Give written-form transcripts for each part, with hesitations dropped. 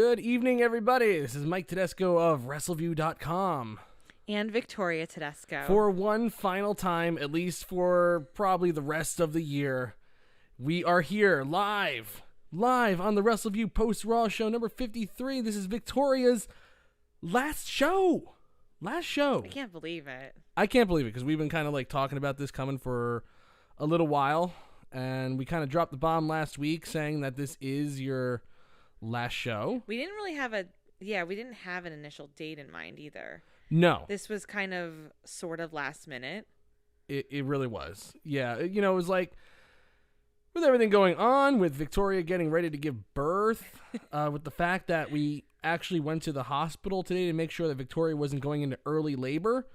Good evening, everybody. This is Mike Tedesco of Wrestleview.com. And Victoria Tedesco. For one final time, at least for probably the rest of the year, we are here live on the Wrestleview Post-Raw show number 53. This is Victoria's last show. I can't believe it. I can't believe it because we've been kind of like talking about this coming for a little while, and we kind of dropped the bomb last week saying that this is your last show. We didn't really have we didn't have an initial date in mind either. No. This was kind of sort of last minute. It really was. Yeah, it was like with everything going on, with Victoria getting ready to give birth, with the fact that we actually went to the hospital today to make sure that Victoria wasn't going into early labor.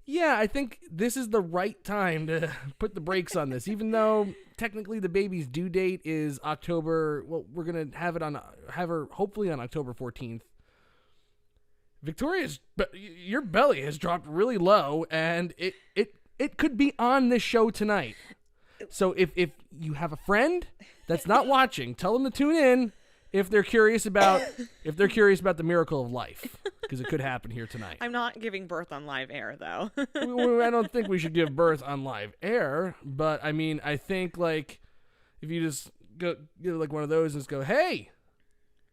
Yeah, I think this is the right time to put the brakes on this, even though technically the baby's due date is October. Well, we're going to have her hopefully on October 14th. Victoria's, your belly has dropped really low, and it could be on this show tonight. So if you have a friend that's not watching, tell them to tune in if they're curious about the miracle of life, because it could happen here tonight. I'm not giving birth on live air, though. I don't think we should give birth on live air, but I mean, I think like if you just go get like one of those and just go, "Hey,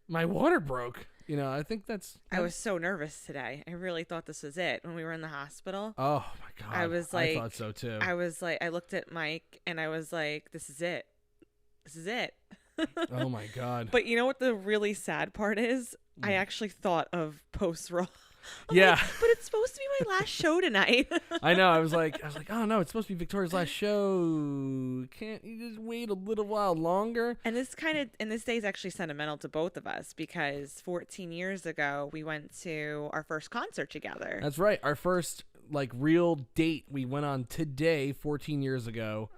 my water broke." I think that's... I was so nervous today. I really thought this was it when we were in the hospital. Oh, my God. I thought so, too. I looked at Mike, and I was like, this is it. This is it. Oh, my God. But you know what the really sad part is? I actually thought of post-Raw. Yeah. Like, but it's supposed to be my last show tonight. I know. I was like, oh, no, it's supposed to be Victoria's last show. Can't you just wait a little while longer? And this day is actually sentimental to both of us because 14 years ago, we went to our first concert together. That's right. Our first, like, real date we went on today, 14 years ago,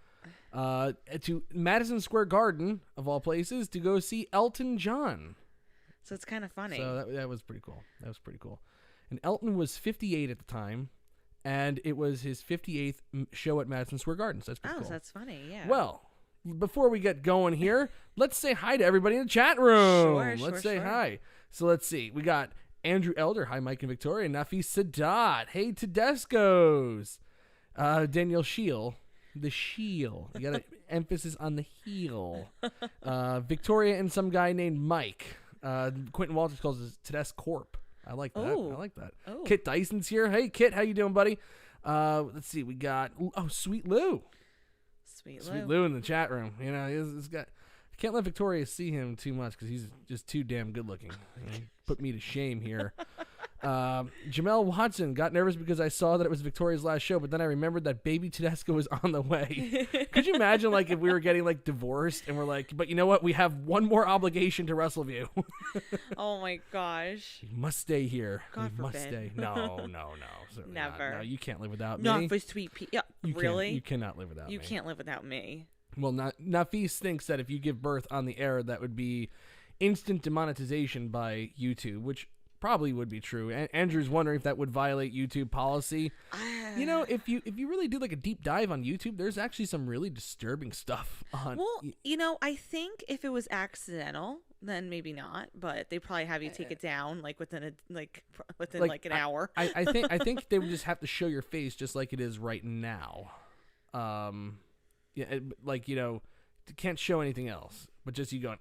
to Madison Square Garden, of all places, to go see Elton John. So it's kind of funny. So that was pretty cool. And Elton was 58 at the time, and it was his 58th show at Madison Square Garden. So that's pretty cool. So that's funny, yeah. Well, before we get going here, let's say hi to everybody in the chat room. Let's say hi. So let's see. We got Andrew Elder. Hi, Mike and Victoria. Nafis Sadat. Hey, Tedescos. Danielle Scheel. The Scheel. You got an emphasis on the heel. Victoria and some guy named Mike. Quentin Walters calls it Tedescorp. I like that. Ooh. I like that. Ooh. Kit Dyson's here. Hey, Kit, how you doing, buddy? Let's see. We got Sweet Lou. Sweet Lou in the chat room. He's got. I can't let Victoria see him too much because he's just too damn good looking. Put me to shame here. Jamel Watson got nervous because I saw that it was Victoria's last show, but then I remembered that baby Tedesco was on the way. Could you imagine like if we were getting like divorced and we're like, but you know what? We have one more obligation to Wrestleview. Oh my gosh. You must stay here. God you must forbid. stay. No. Never. No, you can't live without me. Not for sweet pea. Yeah, really? You cannot live without me. You can't live without me. Well, Nafis thinks that if you give birth on the air, that would be instant demonetization by YouTube, which probably would be true. Andrew's wondering if that would violate YouTube policy. If you really do like a deep dive on YouTube, there's actually some really disturbing stuff on. Well, I think if it was accidental, then maybe not. But they probably have you take it down like within an hour. I think they would just have to show your face just like it is right now. Can't show anything else, but just you going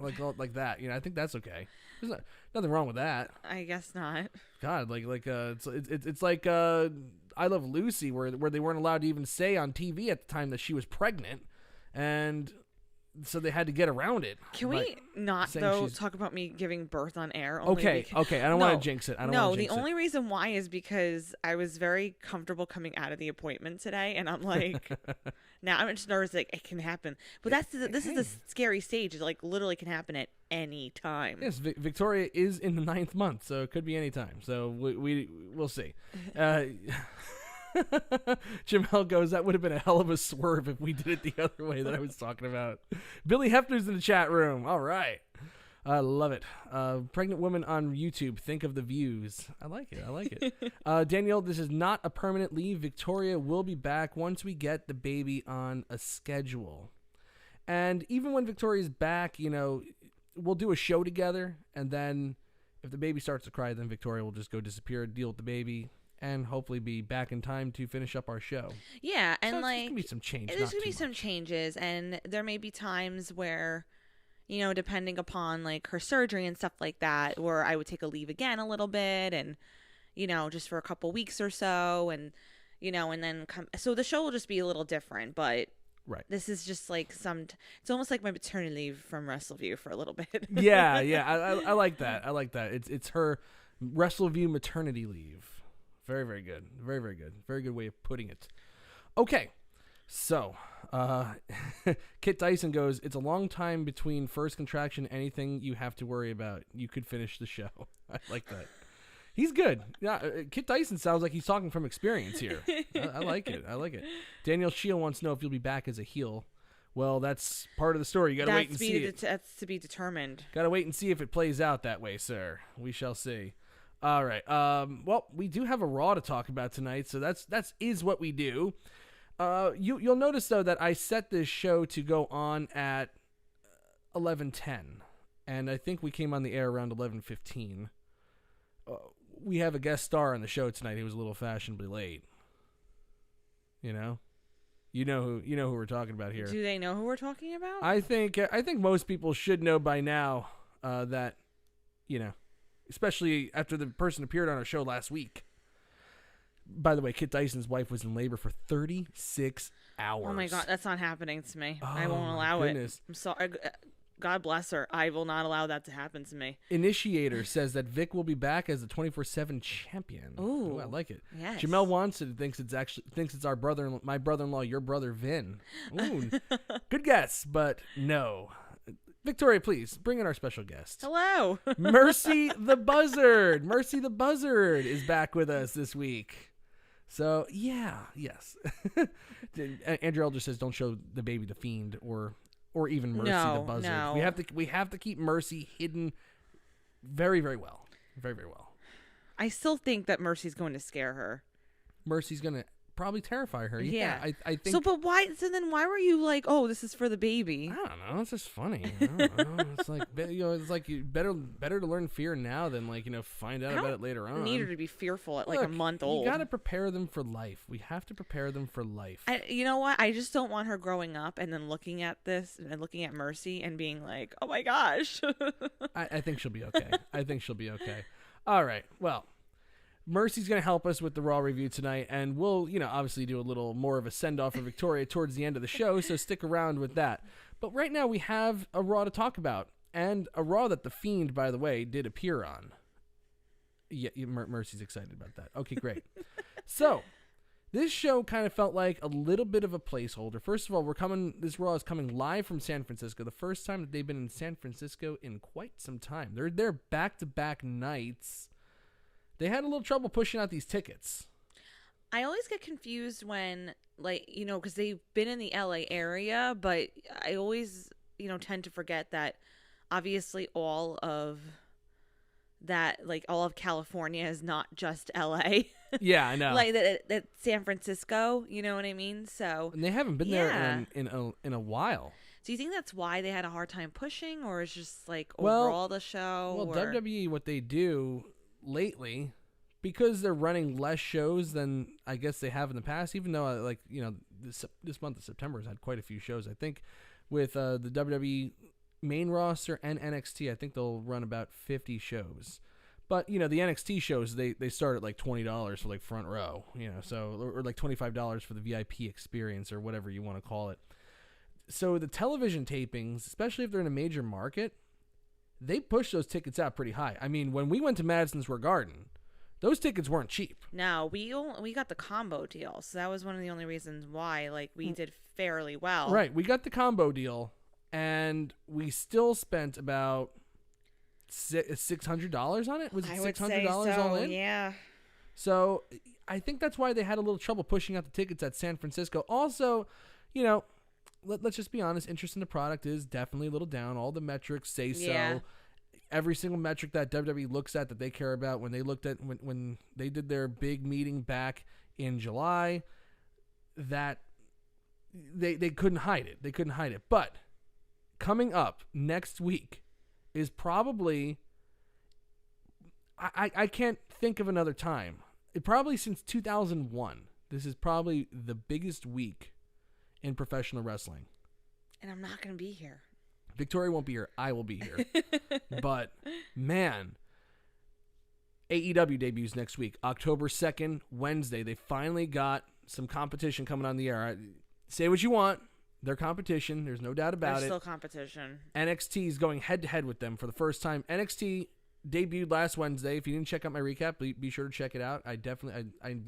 like that. I think that's okay. There's nothing wrong with that. I guess not. God, it's like I Love Lucy, where they weren't allowed to even say on TV at the time that she was pregnant, and so they had to get around it. Can we not though talk about me giving birth on air? Okay. I don't want to jinx it. The only reason why is because I was very comfortable coming out of the appointment today, and I'm like, now I'm just nervous like it can happen. But this is the scary stage. It like literally can happen at any time. Yes, Victoria is in the 9th month, so it could be any time. So we'll see. Jamel goes, that would have been a hell of a swerve if we did it the other way that I was talking about. Billy Hefner's in the chat room. All right. I love it. Pregnant woman on YouTube. Think of the views. I like it. Danielle, this is not a permanent leave. Victoria will be back once we get the baby on a schedule. And even when Victoria's back, we'll do a show together, and then if the baby starts to cry, then Victoria will just go disappear, deal with the baby, and hopefully be back in time to finish up our show. Yeah, and so like there's gonna be some change. There's gonna be some changes, and there may be times where, you know, depending upon like her surgery and stuff like that, where I would take a leave again a little bit, and you know, just for a couple weeks or so, and you know, and then come. So the show will just be a little different, but. Right. This is just like it's almost like my maternity leave from Wrestleview for a little bit. yeah. I like that. I like that. It's her Wrestleview maternity leave. Very, very good. Very, very good. Very good way of putting it. Okay. So, Kit Dyson goes, it's a long time between first contraction, anything you have to worry about. You could finish the show. I like that. He's good. Yeah, Kit Dyson sounds like he's talking from experience here. I like it. I like it. Daniel Shield wants to know if you'll be back as a heel. Well, that's part of the story. You got to wait and see it. That's to be determined. Got to wait and see if it plays out that way, sir. We shall see. All right. Well, we do have a Raw to talk about tonight, so that's what we do. You'll notice though that I set this show to go on at 11:10, and I think we came on the air around 11:15. We have a guest star on the show tonight. He was a little fashionably late. You know who we're talking about here. Do they know who we're talking about? I think most people should know by now that, you know, especially after the person appeared on our show last week. By the way, Kit Dyson's wife was in labor for 36 hours. Oh my God, that's not happening to me. I won't allow it. I'm sorry. God bless her. I will not allow that to happen to me. Initiator says that Vic will be back as the 24/7 champion. Ooh, I like it. Yes. Jamel Wanson thinks it's my brother-in-law, your brother Vin. Ooh, good guess, but no. Victoria, please bring in our special guest. Hello, Mercy the Buzzard. Mercy the Buzzard is back with us this week. So yes. Andrew Elder says, "Don't show the baby the Fiend or even Mercy the Buzzard." No. We have to keep Mercy hidden very, very well. Very, very well. I still think that Mercy's going to scare her. Mercy's going to probably terrify her. Yeah. I think. So, but why? So then, why were you like, "Oh, this is for the baby"? I don't know. It's just funny. I don't know. It's like it's like you better to learn fear now than find out about it later on. Need her to be fearful at a month old. You got to prepare them for life. We have to prepare them for life. You know what? I just don't want her growing up and then looking at this and looking at Mercy and being like, "Oh my gosh." I think she'll be okay. I think she'll be okay. All right. Well, Mercy's going to help us with the Raw review tonight, and we'll, obviously do a little more of a send-off for Victoria towards the end of the show, so stick around with that. But right now we have a Raw to talk about, and a Raw that The Fiend, by the way, did appear on. Yeah, Mercy's excited about that. Okay, great. So, this show kind of felt like a little bit of a placeholder. First of all, this Raw is coming live from San Francisco, the first time that they've been in San Francisco in quite some time. They're there back-to-back nights. They had a little trouble pushing out these tickets. I always get confused when, because they've been in the LA area, but I always, tend to forget that obviously all of California is not just LA. Yeah, I know. that San Francisco, you know what I mean? So, and they haven't been there in a while. Do you think that's why they had a hard time pushing, or is just overall the show? Well, WWE, what they do lately, because they're running less shows than I guess they have in the past, even though this month of September has had quite a few shows. I think with the WWE main roster and NXT, I think they'll run about 50 shows. But the NXT shows, they start at $20 for front row, so or $25 for the VIP experience or whatever you want to call it. So the television tapings, especially if they're in a major market, they push those tickets out pretty high. I mean, when we went to Madison Square Garden, those tickets weren't cheap. No, we got the combo deal, so that was one of the only reasons why we did fairly well. Right, we got the combo deal, and we still spent about $600 on it. Was it $600 all in? Yeah. So I think that's why they had a little trouble pushing out the tickets at San Francisco. Also, let's just be honest, interest in the product is definitely a little down. All the metrics say so. Yeah. Every single metric that WWE looks at that they care about, when they did their big meeting back in July, that they couldn't hide it. They couldn't hide it. But coming up next week is probably, I can't think of another time. Probably since 2001. This is probably the biggest week in professional wrestling. And I'm not going to be here. Victoria won't be here. I will be here. But, man, AEW debuts next week. October 2nd, Wednesday. They finally got some competition coming on the air. Say what you want. They're competition. There's no doubt about it. They're still competition. NXT is going head-to-head with them for the first time. NXT debuted last Wednesday. If you didn't check out my recap, be sure to check it out. I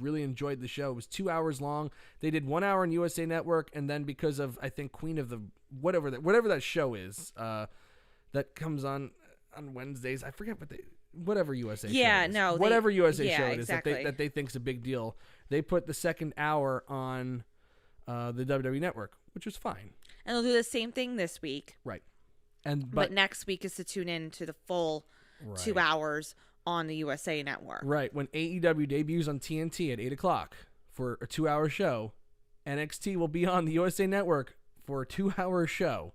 really enjoyed the show. It was 2 hours long. They did 1 hour on USA Network, and then because of, I think, Queen of the whatever that show is that comes on Wednesdays. I forget whatever USA show it is. Whatever USA show it is that they think is a big deal. They put the second hour on the WWE Network, which was fine. And they'll do the same thing this week. Right. But next week is to tune in to the full 2 hours on the USA Network. Right. When AEW debuts on TNT at 8 o'clock for a 2-hour show, NXT will be on the USA Network for a 2-hour show.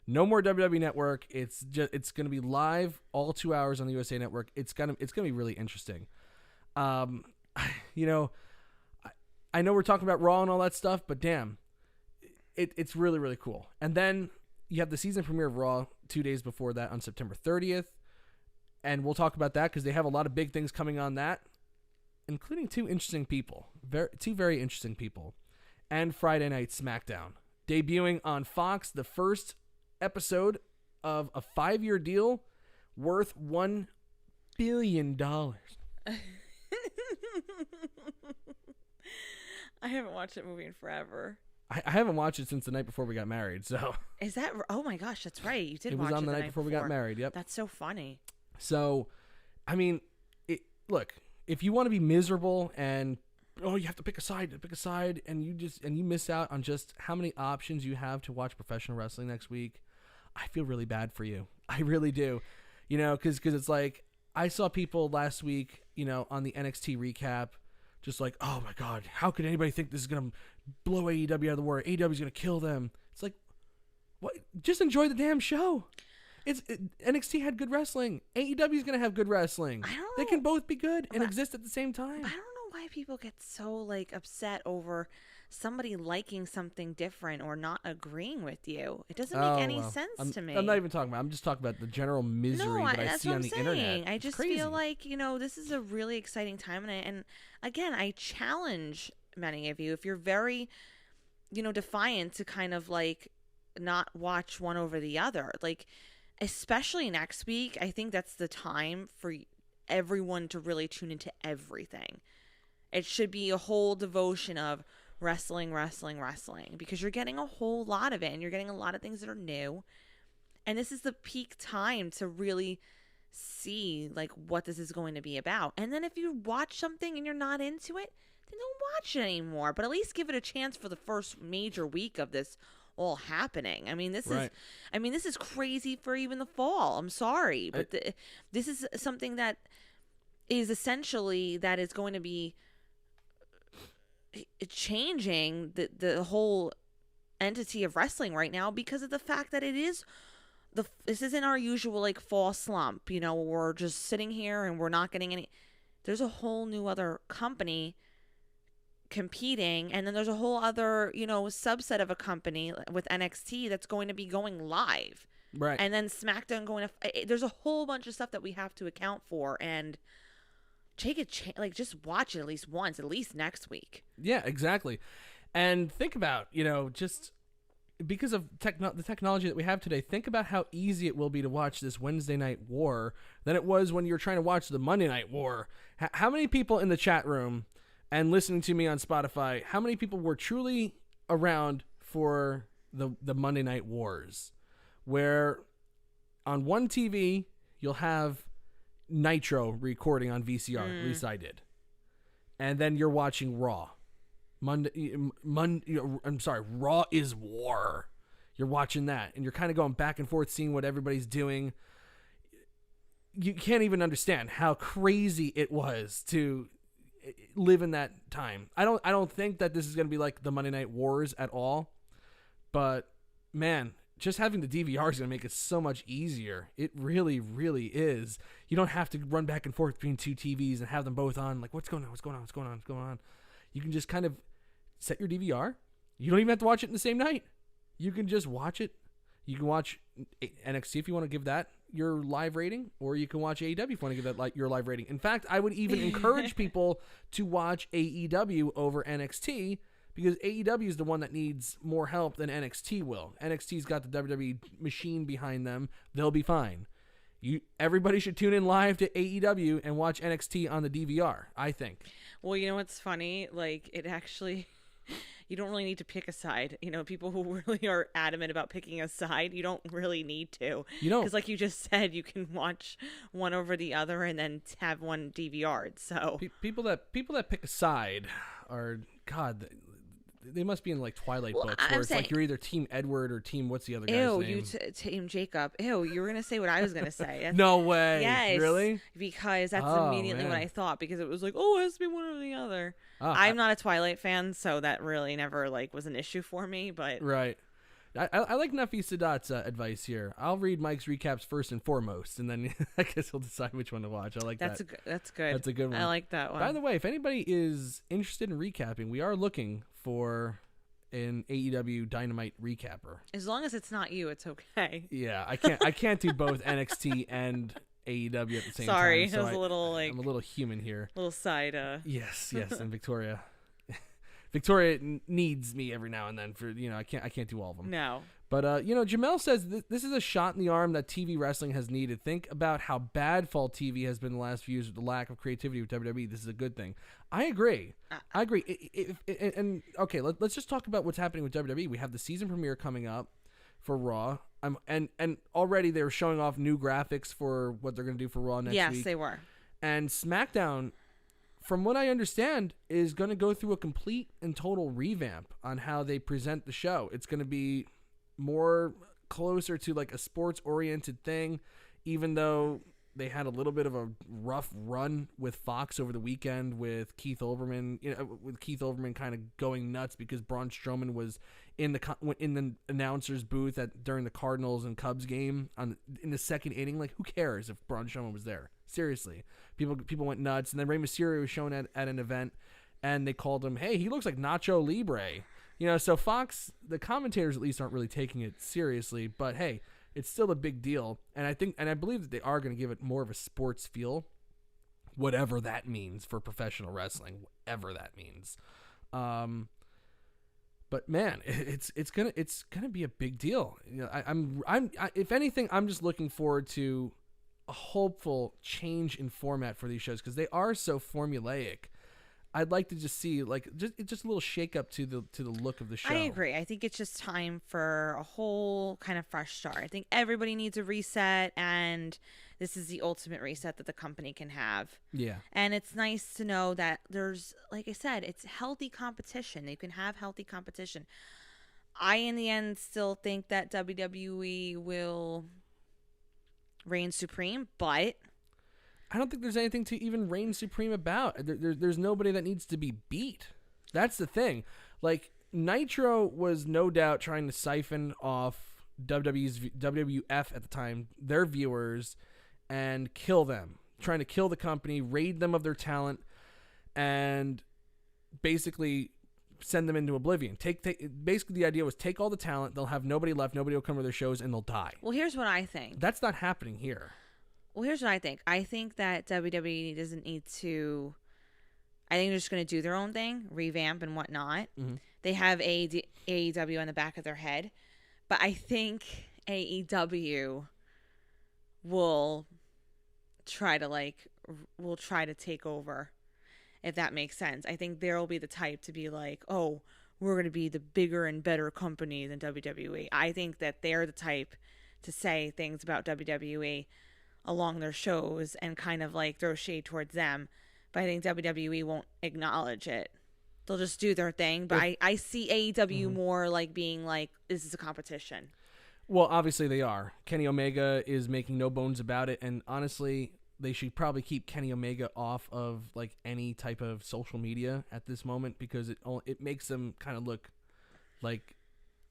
No more WWE Network. It's going to be live all 2 hours on the USA Network. It's going to be really interesting. You know, I know we're talking about Raw and all that stuff, but damn, it's really, really cool. And then you have the season premiere of Raw 2 days before that on September 30th. And we'll talk about that because they have a lot of big things coming on that, including two very interesting people. And Friday Night SmackDown. Debuting on Fox, the first episode of a 5-year deal worth $1 billion. I haven't watched that movie in forever. I haven't watched it since the night before we got married. So is that? Oh my gosh, that's right. You did. It was on the night before we got married. Yep. That's so funny. So, I mean, look, if you want to be miserable and you have to pick a side, and you miss out on just how many options you have to watch professional wrestling next week, I feel really bad for you. I really do. You know, because it's like I saw people last week, you know, on the NXT recap, just like, oh my God, how could anybody think this is gonna blow AEW out of the water? AEW is gonna kill them. It's like, what? Just enjoy the damn show. NXT had good wrestling. AEW is going to have good wrestling. I don't know. They can both be good and exist at the same time. I don't know why people get so upset over somebody liking something different or not agreeing with you. It doesn't make any sense to me. I'm not even talking about. I'm just talking about the general misery that I see on the internet. I just feel like, you know, this is a really exciting time, and again, I challenge many of you, if you're very, you know, defiant, to kind of like not watch one over the other, like. Especially next week, I think that's the time for everyone to really tune into everything. It should be a whole devotion of wrestling, because you're getting a whole lot of it, and you're getting a lot of things that are new. And this is the peak time to really see like what this is going to be about. And then if you watch something and you're not into it, then don't watch it anymore. But at least give it a chance for the first major week of this all happening. I mean, this is crazy for even the fall. I'm sorry, but this is something that is essentially that is going to be changing the whole entity of wrestling right now, because of the fact that this isn't our usual like fall slump. You know, we're just sitting here and we're not getting any. There's a whole new other company competing, and then there's a whole other, you know, subset of a company with NXT that's going to be going live, right? And then SmackDown going to. There's a whole bunch of stuff that we have to account for, and take a like just watch it at least once, at least next week. Yeah, exactly. And think about, you know, just because of the technology that we have today, think about how easy it will be to watch this Wednesday Night War than it was when you were trying to watch the Monday Night War. How many people in the chat room and listening to me on Spotify, how many people were truly around for the Monday Night Wars, where on one TV you'll have Nitro recording on VCR, at least I did, and then you're watching Raw. Raw is War. You're watching that, and you're kind of going back and forth, seeing what everybody's doing. You can't even understand how crazy it was to live in that time. I don't think that this is going to be like the Monday Night Wars at all, but man, just having the DVR is going to make it so much easier. It really, really is. You don't have to run back and forth between two TVs and have them both on. Like, what's going on? What's going on? What's going on? What's going on? You can just kind of set your DVR. You don't even have to watch it in the same night. You can just watch it. You can watch NXT if you want to give that your live rating, or you can watch AEW if you want to give that your live rating. In fact, I would even encourage people to watch AEW over NXT, because AEW is the one that needs more help than NXT will. NXT's got the WWE machine behind them. They'll be fine. Everybody should tune in live to AEW and watch NXT on the DVR, I think. Well, you know what's funny? Like, it actually... You don't really need to pick a side. You know, people who really are adamant about picking a side, you don't really need to. You don't. Because like you just said, you can watch one over the other and then have one DVR'd. So people that pick a side are, God, they must be in like Twilight books where it's like you're either Team Edward or Team, what's the other guy's name? You Team Jacob. Ew, you were going to say what I was going to say. No way. Yes. Really? Because that's immediately what I thought, because it was like, oh, it has to be one or the other. I'm not a Twilight fan, so that really never like was an issue for me. But right. I like Nafi Sadat's advice here. I'll read Mike's recaps first and foremost, and then I guess he'll decide which one to watch. I like that. That's good. That's a good one. I like that one. By the way, if anybody is interested in recapping, we are looking for an AEW Dynamite recapper. As long as it's not you, it's okay. Yeah, I can't do both NXT and AEW at the same time. Sorry, so it was a little like I'm a little human here. Little side. Yes, and Victoria. Victoria needs me every now and then for, I can't do all of them. No. But, Jamel says this is a shot in the arm that TV wrestling has needed. Think about how bad fall TV has been the last few years with the lack of creativity with WWE. This is a good thing. I agree. And okay, let's just talk about what's happening with WWE. We have the season premiere coming up for Raw. And already they were showing off new graphics for what they're going to do for Raw next week. Yes, they were. And SmackDown, from what I understand, is going to go through a complete and total revamp on how they present the show. It's going to be more closer to like a sports-oriented thing, even though they had a little bit of a rough run with Fox over the weekend with Keith Olbermann, with Keith Olbermann kind of going nuts because Braun Strowman was in the announcer's booth during the Cardinals and Cubs game in the second inning. Like, who cares if Braun Strowman was there? Seriously. People went nuts. And then Rey Mysterio was shown at an event, and they called him, hey, he looks like Nacho Libre. So Fox, the commentators at least aren't really taking it seriously, but hey, it's still a big deal. And I believe that they are going to give it more of a sports feel, whatever that means for professional wrestling, whatever that means. But man, it's gonna be a big deal. If anything, I'm just looking forward to a hopeful change in format for these shows because they are so formulaic. I'd like to just see just a little shake up to the look of the show. I agree. I think it's just time for a whole kind of fresh start. I think everybody needs a reset, and this is the ultimate reset that the company can have. Yeah. And it's nice to know that there's, like I said, it's healthy competition. You can have healthy competition. I, in the end, still think that WWE will reign supreme, but I don't think there's anything to even reign supreme about. There's nobody that needs to be beat. That's the thing. Like, Nitro was no doubt trying to siphon off WWF at the time, their viewers, and kill them. Trying to kill the company, raid them of their talent, and basically send them into oblivion. Basically, the idea was take all the talent, they'll have nobody left, nobody will come to their shows, and they'll die. Well, here's what I think. That's not happening here. Well, here's what I think. I think that WWE doesn't need to... I think they're just going to do their own thing, revamp and whatnot. Mm-hmm. They have AEW on the back of their head. But I think AEW will try to take over, if that makes sense. I think they'll be the type to be like, oh, we're going to be the bigger and better company than WWE. I think that they're the type to say things about WWE along their shows and kind of like throw shade towards them. But I think WWE won't acknowledge it. They'll just do their thing. But I see AEW more like being like, this is a competition. Well, obviously they are. Kenny Omega is making no bones about it. And honestly, they should probably keep Kenny Omega off of like any type of social media at this moment because it makes them kind of look like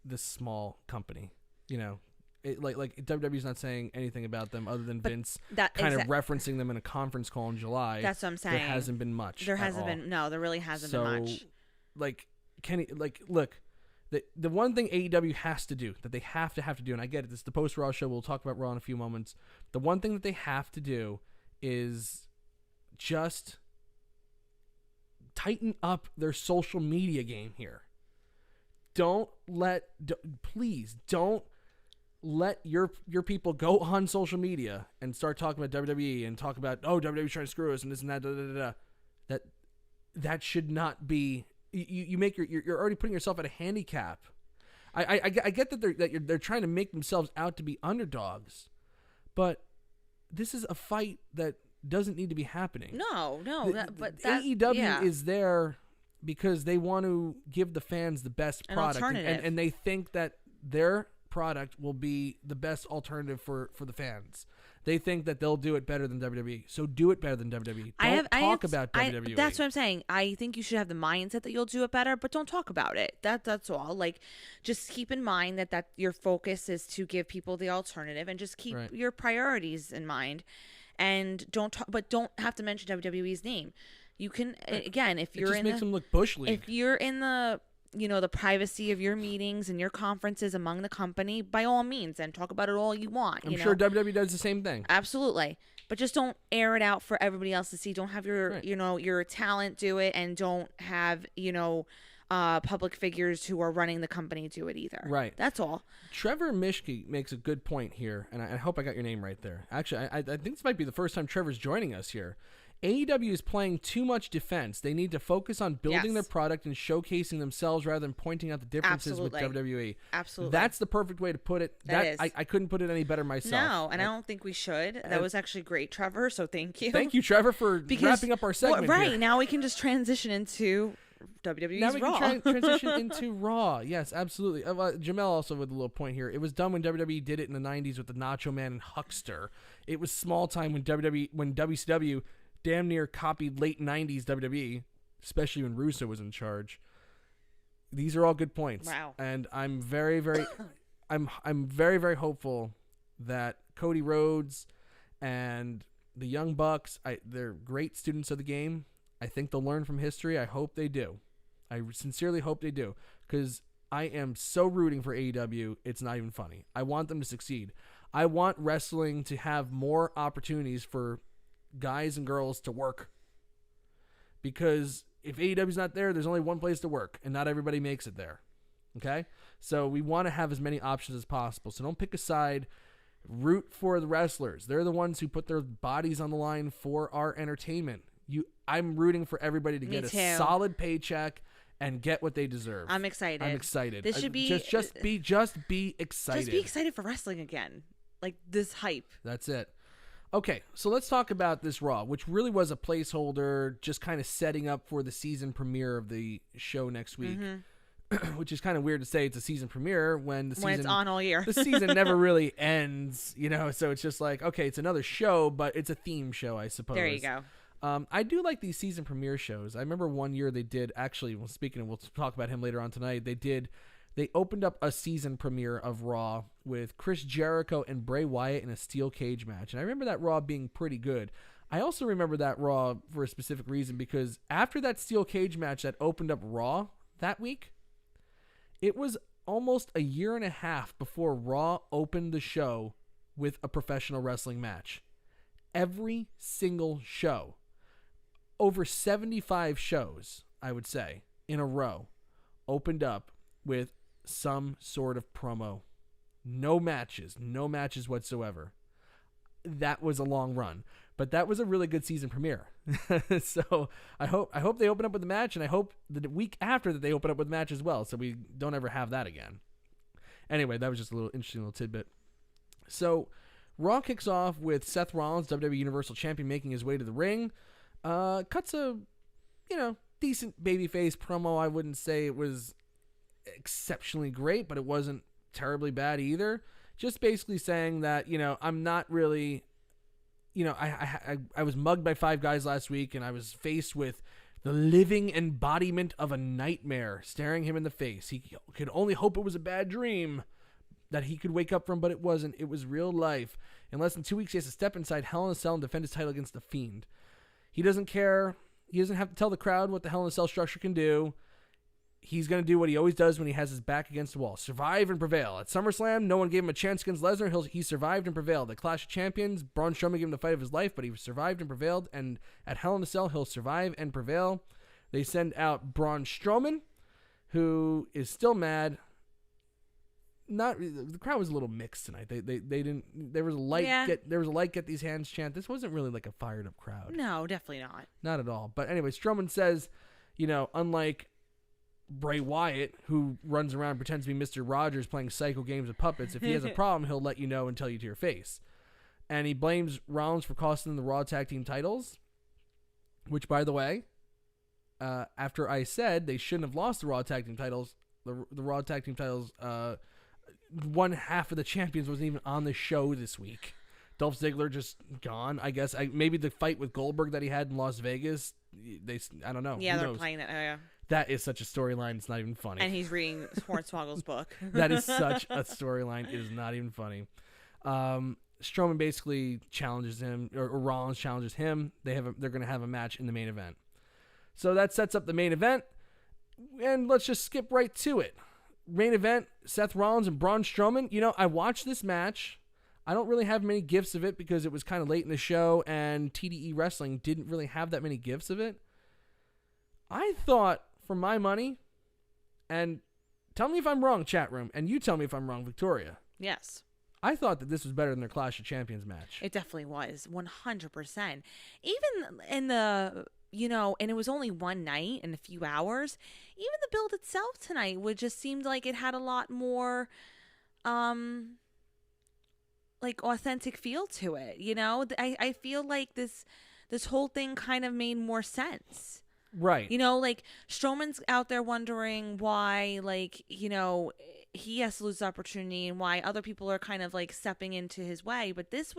this small company. Like WWE's not saying anything about them other than Vince kind of referencing them in a conference call in July. That's what I'm saying. There hasn't been much. There hasn't been. No, there really hasn't been much. Like, look, the one thing AEW has to do, that they have to do, and I get it, this is the post-Raw show, we'll talk about Raw in a few moments. The one thing that they have to do is just tighten up their social media game here. Please don't let your people go on social media and start talking about WWE and talk about, WWE's trying to screw us and this and that. That should not be. You're already putting yourself at a handicap. I get that they're trying to make themselves out to be underdogs, but this is a fight that doesn't need to be happening. No, AEW is there because they want to give the fans the best product, and they think that their product will be the best alternative for the fans. They think that they'll do it better than WWE. So do it better than WWE. Don't talk about WWE. That's what I'm saying. I think you should have the mindset that you'll do it better, but don't talk about it. That's all. Like, just keep in mind that your focus is to give people the alternative, and just keep your priorities in mind. And don't have to mention WWE's name. You can again, if you're makes them look bush league. If you're in the the privacy of your meetings and your conferences among the company, by all means, and talk about it all you want. I'm sure WWE does the same thing. Absolutely. But just don't air it out for everybody else to see. Don't have your, your talent do it, and don't have, public figures who are running the company do it either. Right. That's all. Trevor Mishke makes a good point here, and I hope I got your name right there. Actually, I think this might be the first time Trevor's joining us here. AEW is playing too much defense. They need to focus on building their product and showcasing themselves rather than pointing out the differences with WWE. Absolutely. That's the perfect way to put it. I couldn't put it any better myself. No, and I don't think we should. That was actually great, Trevor, so thank you. Thank you, Trevor, for wrapping up our segment here. Now we can just transition into WWE's Raw. Now we Raw. can transition into Raw. Yes, absolutely. Jamel also with a little point here. It was done when WWE did it in the 90s with the Nacho Man and Huckster. It was small time when WCW damn near copied late 90s WWE, especially when Russo was in charge. These are all good points. Wow. And I'm very, very I'm very, very hopeful that Cody Rhodes and the Young Bucks, they're great students of the game. I think they'll learn from history. I hope they do. I sincerely hope they do, because I am so rooting for AEW, it's not even funny. I want them to succeed. I want wrestling to have more opportunities for guys and girls to work, because if AEW's not there, there's only one place to work, and not everybody makes it there. Okay? So we want to have as many options as possible. So don't pick a side. Root for the wrestlers. They're the ones who put their bodies on the line for our entertainment. I'm rooting for everybody to get a solid paycheck and get what they deserve. I'm excited. This should be just be excited. Just be excited for wrestling again. Like this hype. That's it. Okay, so let's talk about this Raw, which really was a placeholder, just kind of setting up for the season premiere of the show next week. Mm-hmm. Which is kind of weird to say it's a season premiere when it's on all year. The season never really ends, so it's just like, okay, it's another show, but it's a theme show, I suppose. There you go. I do like these season premiere shows. I remember one year they did, actually, well, speaking of, we'll talk about him later on tonight, they opened up a season premiere of Raw with Chris Jericho and Bray Wyatt in a steel cage match. And I remember that Raw being pretty good. I also remember that Raw for a specific reason, because after that steel cage match that opened up Raw that week, it was almost a year and a half before Raw opened the show with a professional wrestling match. Every single show, over 75 shows, I would say, in a row, opened up with some sort of promo. No matches whatsoever. That was a long run, but that was a really good season premiere. So I hope they open up with a match, and I hope the week after that they open up with a match as well, so we don't ever have that again. Anyway, that was just a little interesting little tidbit. So Raw kicks off with Seth Rollins, WWE Universal Champion, making his way to the ring. Cuts a decent babyface promo. I wouldn't say it was exceptionally great, but it wasn't terribly bad either. Just basically saying that, I'm not really, I was mugged by 5 guys last week, and I was faced with the living embodiment of a nightmare staring him in the face. He could only hope it was a bad dream. that he could wake up from, but it wasn't. It was real life. In less than 2 weeks, he has to step inside Hell in a Cell and defend his title against The Fiend. He doesn't care. He doesn't have to tell the crowd what the Hell in a Cell structure can do. He's going to do what he always does when he has his back against the wall. Survive and prevail. At SummerSlam, no one gave him a chance against Lesnar. He survived and prevailed. At Clash of Champions, Braun Strowman gave him the fight of his life, but he survived and prevailed. And at Hell in a Cell, he'll survive and prevail. They send out Braun Strowman, who is still mad. The crowd was a little mixed tonight. They didn't. There was a light. Get these hands chant. This wasn't really like a fired up crowd. No, definitely not. Not at all. But anyway, Strowman says, unlike Bray Wyatt, who runs around and pretends to be Mr. Rogers playing psycho games of puppets, if he has a problem, he'll let you know and tell you to your face. And he blames Rollins for costing them the Raw Tag Team titles, which, by the way, after I said they shouldn't have lost the Raw Tag Team titles, the Raw Tag Team titles, one half of the champions wasn't even on the show this week. Dolph Ziggler just gone, I guess. Maybe the fight with Goldberg that he had in Las Vegas, I don't know. Yeah, they're playing it. Yeah. That is such a storyline. It's not even funny. And he's reading Hornswoggle's book. That is such a storyline. It is not even funny. Strowman basically challenges him, or Rollins challenges him. They're going to have a match in the main event. So that sets up the main event, and let's just skip right to it. Main event, Seth Rollins and Braun Strowman. I watched this match. I don't really have many gifs of it because it was kind of late in the show, and TDE Wrestling didn't really have that many gifs of it. I thought, for my money, and tell me if I'm wrong, chat room, and you tell me if I'm wrong, Victoria. Yes. I thought that this was better than their Clash of Champions match. It definitely was, 100%. Even in the... and it was only one night and a few hours. Even the build itself tonight would just seemed like it had a lot more, authentic feel to it. I feel like this whole thing kind of made more sense. Right. Strowman's out there wondering why, he has to lose the opportunity and why other people are kind of stepping into his way. But this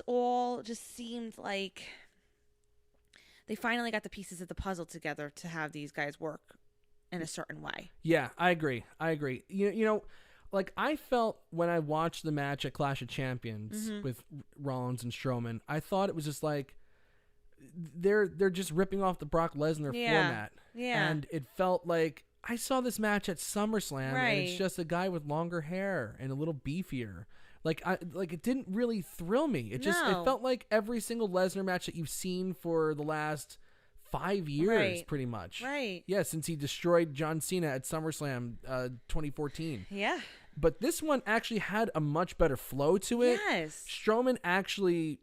all seemed like they finally got the pieces of the puzzle together to have these guys work in a certain way. Yeah, I agree. I felt when I watched the match at Clash of Champions with Rollins and Strowman, I thought it was just like they're just ripping off the Brock Lesnar format. Yeah. And it felt like I saw this match at SummerSlam, and it's just a guy with longer hair and a little beefier. It didn't really thrill me. It felt like every single Lesnar match that you've seen for the last 5 years, pretty much. Right. Yeah, since he destroyed John Cena at SummerSlam 2014. Yeah. But this one actually had a much better flow to it. Yes. Strowman actually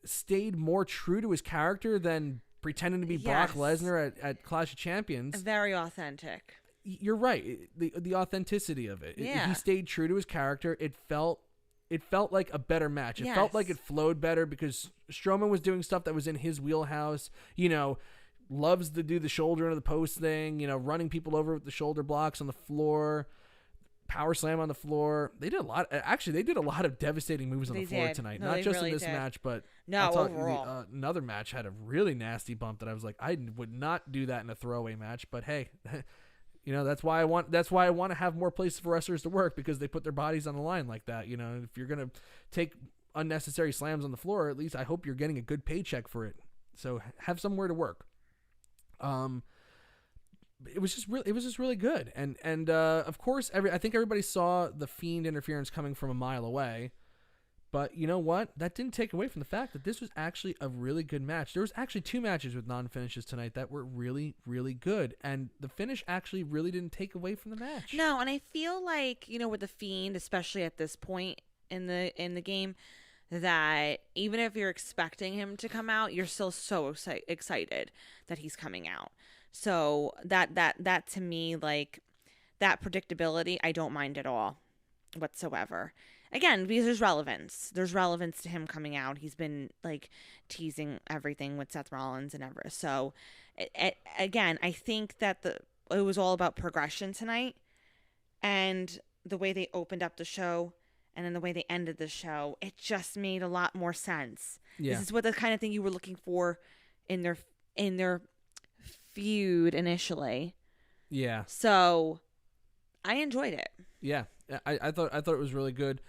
stayed more true to his character than pretending to be Brock Lesnar at Clash of Champions. Very authentic. You're right. The authenticity of it. Yeah. He stayed true to his character. It felt like a better match. It felt like it flowed better because Strowman was doing stuff that was in his wheelhouse. Loves to do the shoulder into the post thing. Running people over with the shoulder blocks on the floor, power slam on the floor. They did a lot. Actually, they did a lot of devastating moves on the floor tonight. No, not just really in this did. match, but overall. Another match had a really nasty bump that I was like, I would not do that in a throwaway match. But hey. That's why I want to have more places for wrestlers to work, because they put their bodies on the line like that. If you're gonna take unnecessary slams on the floor, at least I hope you're getting a good paycheck for it. So have somewhere to work. It was just really good, and of course I think everybody saw the Fiend interference coming from a mile away. But you know what? That didn't take away from the fact that this was actually a really good match. There was actually 2 matches with non-finishes tonight that were really, really good. And the finish actually really didn't take away from the match. No, and I feel like, with the Fiend, especially at this point in the game, that even if you're expecting him to come out, you're still so excited that he's coming out. So that to me, that predictability, I don't mind at all whatsoever. Again, because there's relevance. There's relevance to him coming out. He's been teasing everything with Seth Rollins and Everest. So, again, I think that it was all about progression tonight, and the way they opened up the show, and then the way they ended the show. It just made a lot more sense. Yeah. This is what the kind of thing you were looking for in their feud initially. Yeah. So, I enjoyed it. Yeah, I thought it was really good,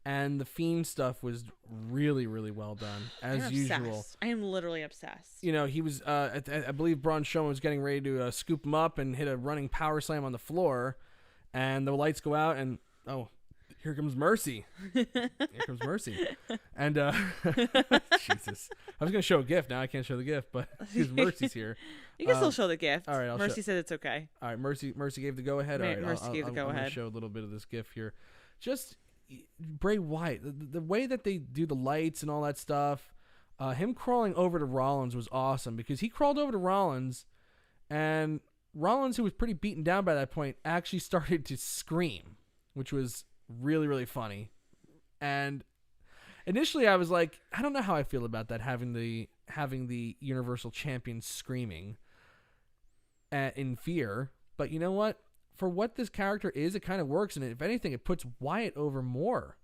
and the Fiend stuff was really, really well done as usual. I am literally obsessed. You know, he was I believe Braun Strowman was getting ready to scoop him up and hit a running power slam on the floor, and the lights go out, and here comes Mercy. Here comes Mercy. And Jesus, I was gonna show a GIF. Now I can't show the GIF, but because Mercy's here. You can still show the gift. All right, Mercy said it's okay. All right, Mercy gave the go ahead. All right, Mercy gave the go ahead. I'm gonna show a little bit of this GIF here. Just Bray Wyatt, the way that they do the lights and all that stuff. Him crawling over to Rollins was awesome because he crawled over to Rollins, and Rollins, who was pretty beaten down by that point, actually started to scream, which was really, really funny. And initially I was like, I don't know how I feel about that, having the Universal Champion screaming in fear. But you know what? For what this character is, it kind of works. And if anything, it puts Wyatt over more.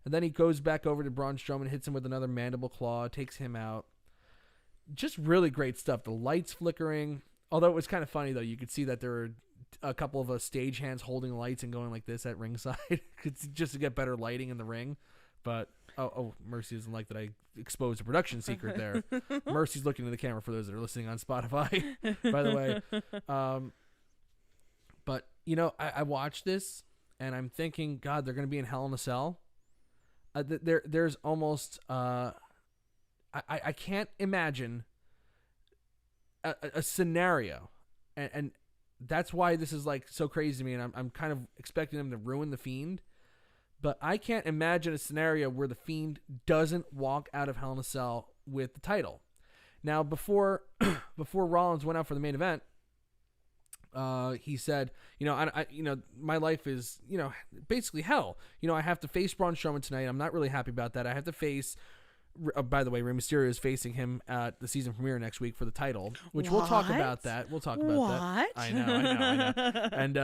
And then he goes back over to Braun Strowman, hits him with another mandible claw, takes him out. Just really great stuff. The lights flickering. Although it was kind of funny, though. You could see that there were a couple of stagehands holding lights and going like this at ringside just to get better lighting in the ring. But Mercy doesn't like that I exposed a production secret there. Mercy's looking to the camera for those that are listening on Spotify, by the way. But you know, I watched this and I'm thinking, God, they're going to be in Hell in a Cell. There's almost I can't imagine a scenario, and that's why this is like so crazy to me, and I'm kind of expecting them to ruin the Fiend. But I can't imagine a scenario where the Fiend doesn't walk out of Hell in a Cell with the title. Now, before Rollins went out for the main event, he said, my life is, basically hell. I have to face Braun Strowman tonight. I'm not really happy about that. I have to face. By the way, Rey Mysterio is facing him at the season premiere next week for the title, which we'll talk about that. We'll talk about that. I know. And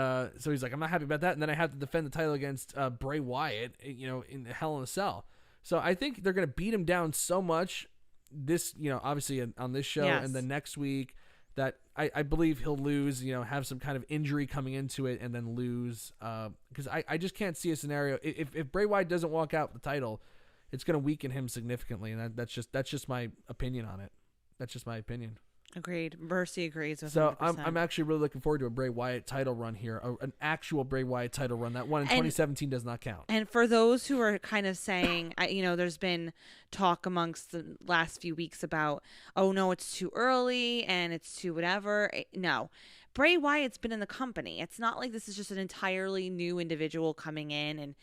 so he's like, I'm not happy about that. And then I have to defend the title against Bray Wyatt, in Hell in a Cell. So I think they're going to beat him down so much this, obviously on this show, yes, and then next week that I believe he'll lose, have some kind of injury coming into it and then lose. Because I just can't see a scenario. If Bray Wyatt doesn't walk out with the title, it's going to weaken him significantly, and that's just my opinion on it. That's just my opinion. Agreed. Mercy agrees with. So 100%. I'm actually really looking forward to a Bray Wyatt title run here, an actual Bray Wyatt title run. That one in 2017 does not count. And for those who are kind of saying, there's been talk amongst the last few weeks about, oh no, it's too early and it's too whatever. No. Bray Wyatt's been in the company. It's not like this is just an entirely new individual coming in,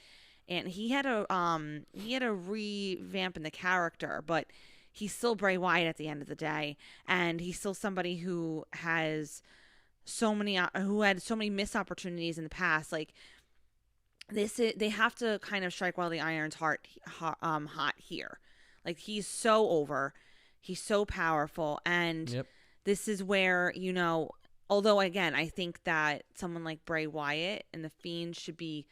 and he had a revamp in the character, but he's still Bray Wyatt at the end of the day, and he's still somebody who has who had so many missed opportunities in the past. Like they have to kind of strike while the iron's hot here. Like he's so over, he's so powerful, and yep, this is where although again I think that someone like Bray Wyatt and the Fiend should be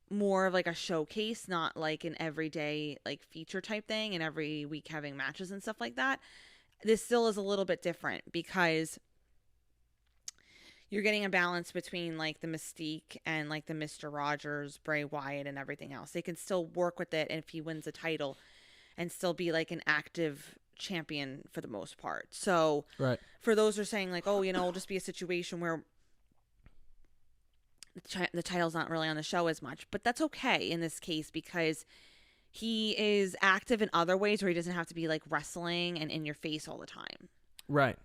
more of like a showcase, not like an everyday like feature type thing and every week having matches and stuff like that. This still is a little bit different because you're getting a balance between like the Mystique and like the Mr. Rogers, Bray Wyatt and everything else. They can still work with it, and if he wins a title and still be like an active champion for the most part. So right, for those who are saying like, oh, it'll just be a situation where the title's not really on the show as much, but that's okay in this case because he is active in other ways where he doesn't have to be like wrestling and in your face all the time. Right.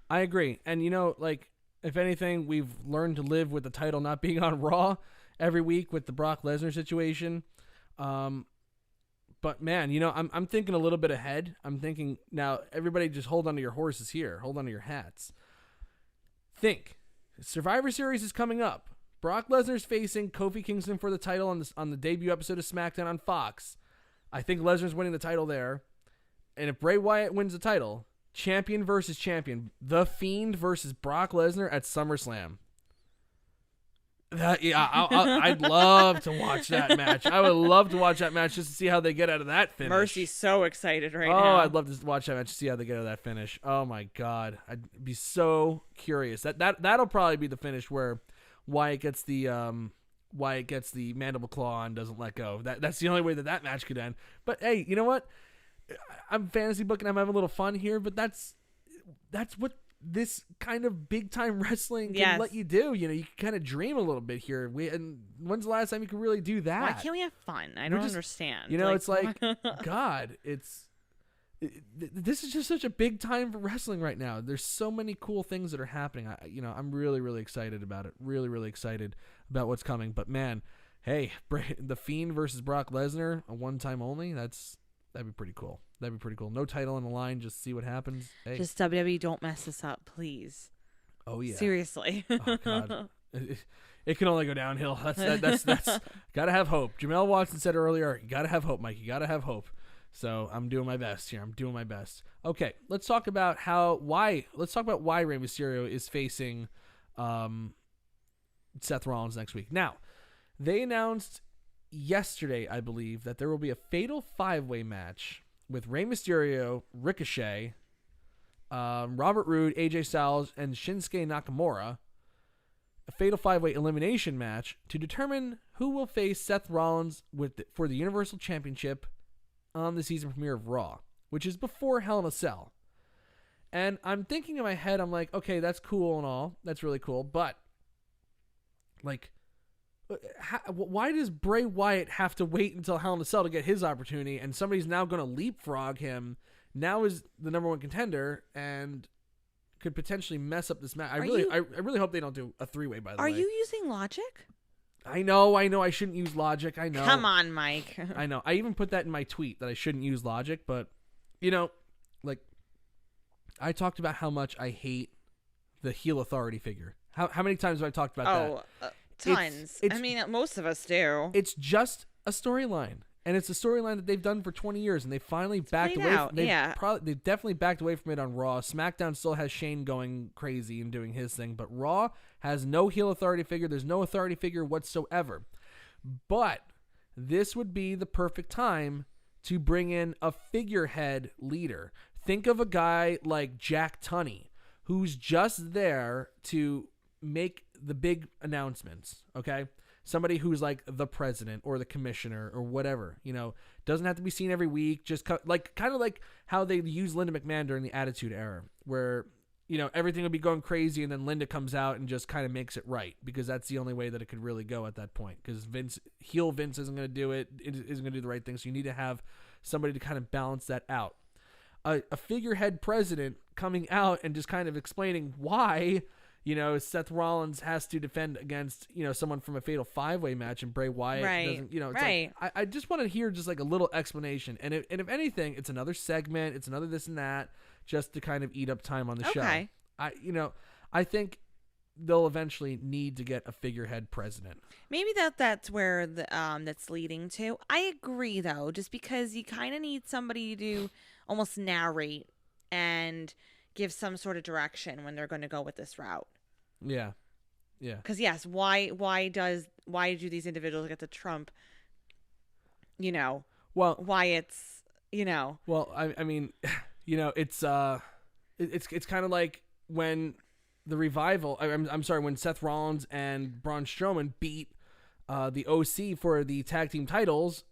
I agree. And like if anything, we've learned to live with the title not being on Raw every week with the Brock Lesnar situation. But man, I'm thinking a little bit ahead. I'm thinking now, everybody just hold on to your horses here. Hold on to your hats. Think Survivor Series is coming up. Brock Lesnar's facing Kofi Kingston for the title on the debut episode of SmackDown on Fox. I think Lesnar's winning the title there. And if Bray Wyatt wins the title, champion versus champion, The Fiend versus Brock Lesnar at SummerSlam. I'd love to watch that match. I would love to watch that match just to see how they get out of that finish. Mercy's so excited now. Oh, I'd love to watch that match to see how they get out of that finish. Oh my God, I'd be so curious. That'll probably be the finish where Wyatt gets the mandible claw and doesn't let go. That's the only way that match could end. But hey, you know what? I'm fantasy booking. I'm having a little fun here, but that's what this kind of big time wrestling can let you do. You know, you can kind of dream a little bit here. And when's the last time you could really do that? Why can't we have fun? I don't understand. You know, it's like God. This is just such a big time for wrestling right now. There's so many cool things that are happening. I'm really, really excited about it. Really, really excited about what's coming. But man, hey, The Fiend versus Brock Lesnar, a one time only. That'd be pretty cool. That'd be pretty cool. No title on the line. Just see what happens. Hey. Just WWE, don't mess this up, please. Oh yeah. Seriously. Oh God. It can only go downhill. That's gotta have hope. Jamel Watson said earlier, you gotta have hope, Mike. You gotta have hope. So I'm doing my best here. I'm doing my best. Okay, let's talk about why Rey Mysterio is facing Seth Rollins next week. Now, they announced yesterday, I believe, that there will be a fatal 5-way match with Rey Mysterio, Ricochet, Robert Roode, AJ Styles, and Shinsuke Nakamura. A fatal 5-way elimination match to determine who will face Seth Rollins for the Universal Championship on the season premiere of Raw, which is before Hell in a Cell. And I'm thinking in my head, I'm like, okay, that's cool and all. That's really cool. But, like, why does Bray Wyatt have to wait until Hell in a Cell to get his opportunity, and somebody's now going to leapfrog him, now is the number one contender, and could potentially mess up this match? I really hope they don't do a 3-way, by the way. Are you using logic? I know. I shouldn't use logic. I know. Come on, Mike. I know. I even put that in my tweet that I shouldn't use logic, but, you know, like, I talked about how much I hate the heel authority figure. How many times have I talked about that? Tons. I mean, most of us do. It's just a storyline. And it's a storyline that they've done for 20 years, and they finally backed away from it. They definitely backed away from it on Raw. SmackDown still has Shane going crazy and doing his thing, but Raw has no heel authority figure. There's no authority figure whatsoever. But this would be the perfect time to bring in a figurehead leader. Think of a guy like Jack Tunney, who's just there to make the big announcements, okay? Somebody who's like the president or the commissioner or whatever, you know, doesn't have to be seen every week. Just kind of like how they used Linda McMahon during the Attitude Era, where, you know, everything would be going crazy and then Linda comes out and just kind of makes it right, because that's the only way that it could really go at that point. Because Vince isn't going to do it, isn't going to do the right thing. So you need to have somebody to kind of balance that out. A figurehead president coming out and just kind of explaining why, you know, Seth Rollins has to defend against, you know, someone from a fatal 5-way match, and Bray Wyatt doesn't, you know, it's like, I just want to hear just like a little explanation. And if anything, it's another segment, it's another this and that, just to kind of eat up time on the show. I think they'll eventually need to get a figurehead president. Maybe that's where that's leading to. I agree, though, just because you kind of need somebody to almost narrate and give some sort of direction when they're going to go with this route. Yeah. Because yes, why do these individuals get to trump, you know, why it's, you know. Well, I mean, you know, it's kind of like when the Revival, I'm sorry, when Seth Rollins and Braun Strowman beat the OC for the tag team titles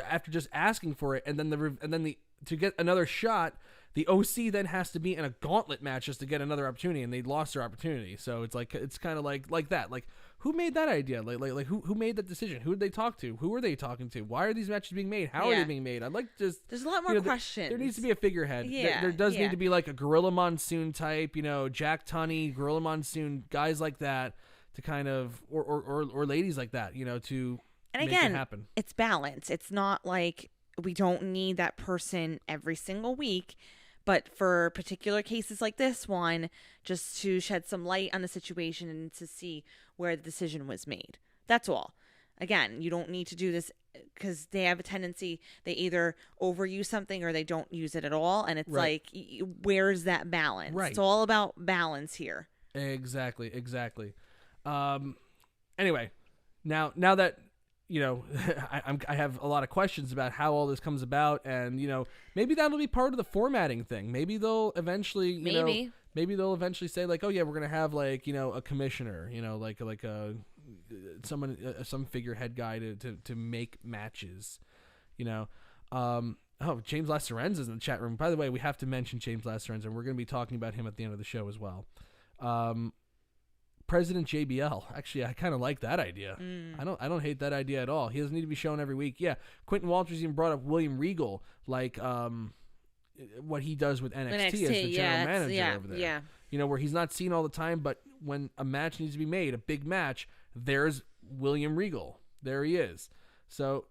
after just asking for it, and then to get another shot, the OC then has to be in a gauntlet match just to get another opportunity, and they lost their opportunity. So it's kind of like that. Like, who made that idea? Like who made that decision? Who did they talk to? Who are they talking to? Why are these matches being made? How are they being made? I'd like just. There's a lot more questions. There needs to be a figurehead. Yeah, there does need to be like a Gorilla Monsoon type, you know, Jack Tunney, Gorilla Monsoon, guys like that to kind of, or ladies like that, you know, to make it happen. It's balance. It's not like we don't need that person every single week. But for particular cases like this one, just to shed some light on the situation and to see where the decision was made. That's all. Again, you don't need to do this because they have a tendency, they either overuse something or they don't use it at all. And it's like, where's that balance? Right. It's all about balance here. Exactly. Anyway, now that, you know, I have a lot of questions about how all this comes about, and, you know, maybe that'll be part of the formatting thing. Maybe they'll eventually, you know, Maybe they'll eventually say like, oh yeah, we're gonna have like a commissioner, like some figurehead guy to make matches, Oh, James Lasserenz is in the chat room. By the way, we have to mention James Lasserenz, and we're going to be talking about him at the end of the show as well. President JBL. Actually, I kind of like that idea. I don't hate that idea at all. He doesn't need to be shown every week. Yeah, Quentin Walters even brought up William Regal, like what he does with NXT as the general manager over there. Yeah. Where he's not seen all the time, but when a match needs to be made, a big match, there's William Regal. There he is. So,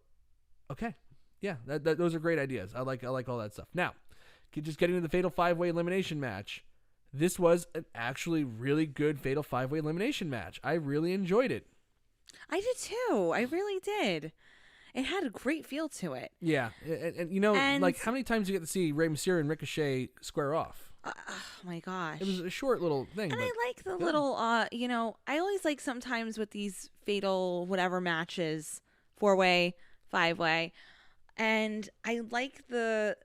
okay. Yeah, those are great ideas. I like all that stuff. Now, just getting to the Fatal 5-Way Elimination match. This was an actually really good Fatal 5-Way Elimination match. I really enjoyed it. I did too. I really did. It had a great feel to it. Yeah, and like how many times do you get to see Rey Mysterio and Ricochet square off? Oh my gosh. It was a short little thing. And I like the little, I always like sometimes with these fatal whatever matches, 4-way, 5-way. And I like the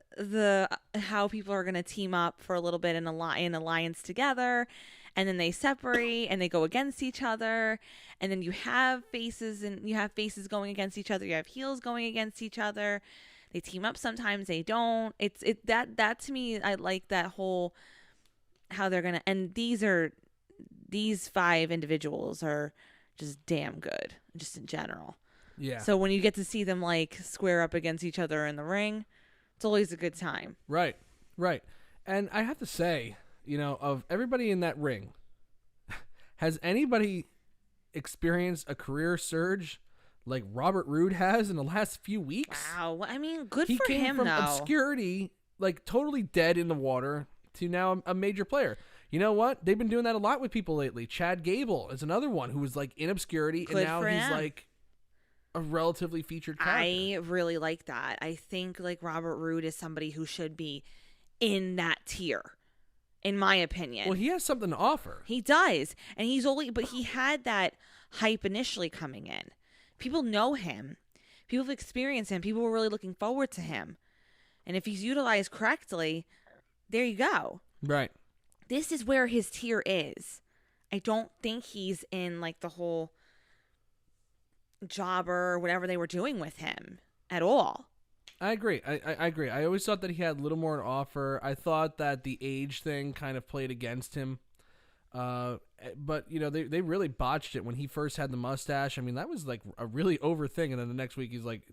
how people are going to team up for a little bit in alliance together, and then they separate and they go against each other, and then you have faces going against each other, you have heels going against each other. They team up sometimes, they don't. That to me, I like that whole how they're going to, and these 5 individuals are just damn good just in general. Yeah. So when you get to see them like square up against each other in the ring, it's always a good time. Right. And I have to say, of everybody in that ring, has anybody experienced a career surge like Robert Roode has in the last few weeks? Wow. I mean, good for him, He came from though. obscurity, like totally dead in the water, to now a major player. You know what? They've been doing that a lot with people lately. Chad Gable is another one who was like in obscurity, and now he's like a relatively featured character. I really like that. I think like Robert Roode is somebody who should be in that tier, in my opinion. Well, he has something to offer. He does. And but he had that hype initially coming in. People know him. People have experienced him. People were really looking forward to him. And if he's utilized correctly, there you go. Right. This is where his tier is. I don't think he's in like the whole jobber or whatever they were doing with him at all. I agree. I agree. I always thought that he had a little more to offer. I thought that the age thing kind of played against him. But, they really botched it when he first had the mustache. I mean, that was like a really over thing. And then the next week he's like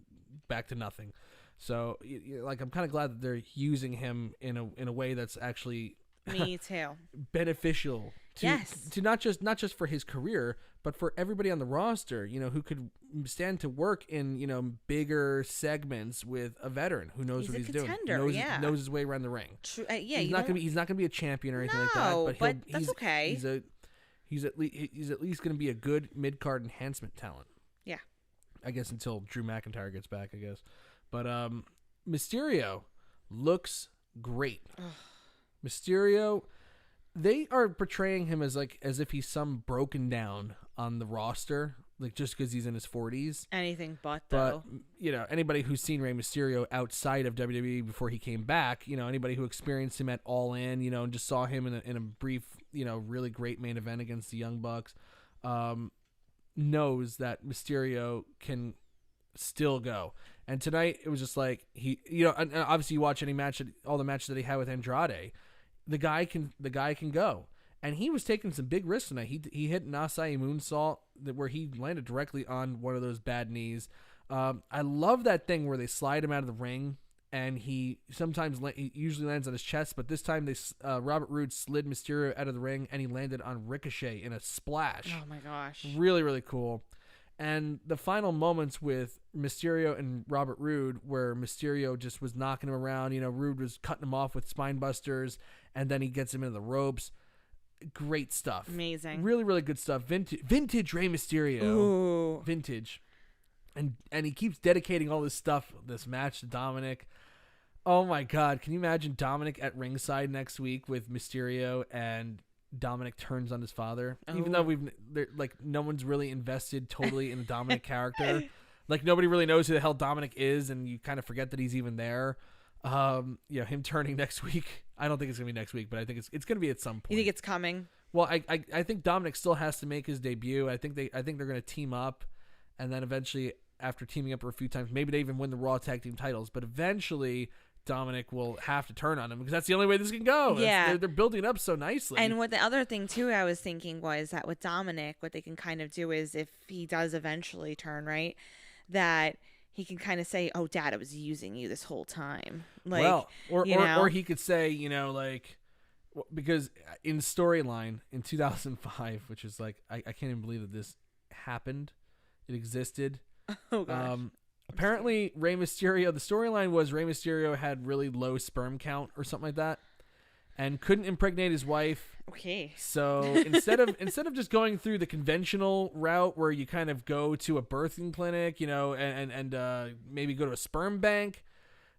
back to nothing. So like, I'm kind of glad that they're using him in a way that's actually me too beneficial to not just for his career, but for everybody on the roster, who could stand to work in, bigger segments with a veteran who knows what he's doing. Knows his way around the ring. True. He's not gonna be a champion or anything like that. But that's okay. He's at least gonna be a good mid-card enhancement talent. Yeah. I guess until Drew McIntyre gets back, I guess. But Mysterio looks great. Mysterio, they are portraying him as if he's some broken down on the roster, like just because he's in his 40s. Anything but, though. But, anybody who's seen Rey Mysterio outside of WWE before he came back, anybody who experienced him at All In, and just saw him in a brief, really great main event against the Young Bucks, knows that Mysterio can still go. And tonight, it was just like and obviously you watch all the matches that he had with Andrade, the guy can go. And he was taking some big risks tonight. He hit an Asai moonsault where he landed directly on one of those bad knees. I love that thing where they slide him out of the ring, and he usually lands on his chest, but this time Robert Roode slid Mysterio out of the ring, and he landed on Ricochet in a splash. Oh my gosh! Really, really cool. And the final moments with Mysterio and Robert Roode, where Mysterio just was knocking him around, Roode was cutting him off with spine busters, and then he gets him into the ropes. Great stuff. Amazing. Really, really good stuff. Vintage Rey Mysterio. Ooh. Vintage. And he keeps dedicating all this match to Dominic. Oh my God. Can you imagine Dominic at ringside next week with Mysterio and Dominic turns on his father? Oh. Even though no one's really invested totally in the Dominic character. Like nobody really knows who the hell Dominic is, and you kind of forget that he's even there. Him turning next week I don't think it's gonna be next week, but I think it's gonna be at some point. You think it's coming? Well, I think Dominic still has to make his debut. I think they're gonna team up, and then eventually, after teaming up for a few times, maybe they even win the Raw Tag Team titles. But eventually, Dominic will have to turn on him because that's the only way this can go. Yeah, they're building it up so nicely. And what the other thing too, I was thinking was that with Dominic, what they can kind of do is if he does eventually turn, right, that he can kind of say, "Oh, Dad, I was using you this whole time." Like, well, or he could say, like, because in storyline in 2005, which is like, I can't even believe that this happened. It existed. Oh gosh. Apparently, Rey Mysterio. The storyline was Rey Mysterio had really low sperm count or something like that, and couldn't impregnate his wife. Okay. So instead of just going through the conventional route where you kind of go to a birthing clinic, and maybe go to a sperm bank.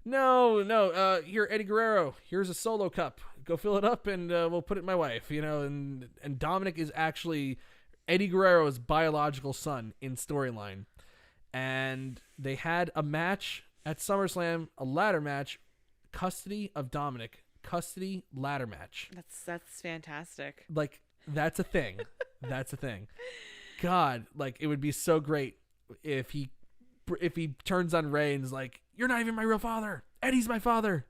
No. Here, Eddie Guerrero. Here's a solo cup. Go fill it up, and we'll put it in my wife. And Dominic is actually Eddie Guerrero's biological son in storyline. And they had a match at SummerSlam, a ladder match, custody of Dominic, custody ladder match. That's fantastic. Like, that's a thing. That's a thing. God, like, it would be so great if he turns on Ray and is like, "You're not even my real father. Eddie's my father."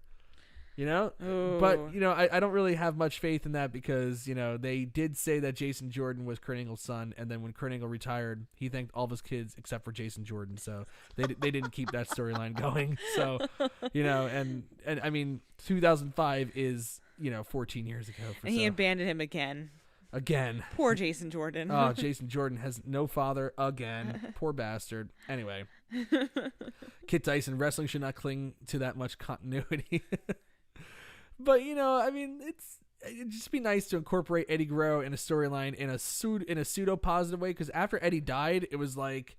Ooh. But I don't really have much faith in that because they did say that Jason Jordan was Kurt Angle's son, and then when Kurt Angle retired, he thanked all of his kids except for Jason Jordan. So they didn't keep that storyline going. So and I mean 2005 is 14 years ago. And he abandoned him again. Again. Poor Jason Jordan. Oh, Jason Jordan has no father again. Poor bastard. Anyway, Kit Tyson, wrestling should not cling to that much continuity. But I mean, it'd just be nice to incorporate Eddie Guerrero in a storyline in a pseudo positive way. Because after Eddie died, it was like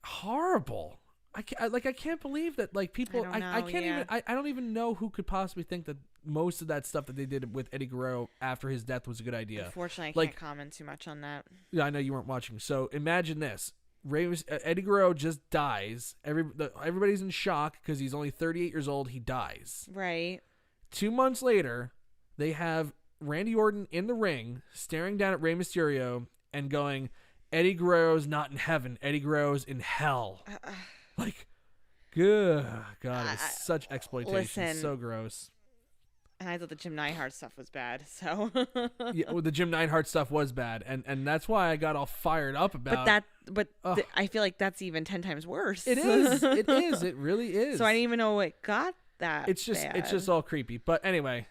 horrible. I can't believe that. Like, people, I can't even. I don't even know who could possibly think that most of that stuff that they did with Eddie Guerrero after his death was a good idea. Unfortunately, I can't comment too much on that. Yeah, I know you weren't watching. So imagine this. Eddie Guerrero just dies. Everybody's in shock because he's only 38 years old. He dies. Right. 2 months later, they have Randy Orton in the ring staring down at Rey Mysterio and going, "Eddie Guerrero's not in heaven. Eddie Guerrero's in hell." Like, good God, it was such exploitation. Listen, so gross. And I thought the Jim Neidhart stuff was bad. So yeah, well, the Jim Neidhart stuff was bad, and that's why I got all fired up about. I feel like that's even 10 times worse. It is. It is. It really is. So I didn't even know what got that. It's just all creepy. But anyway,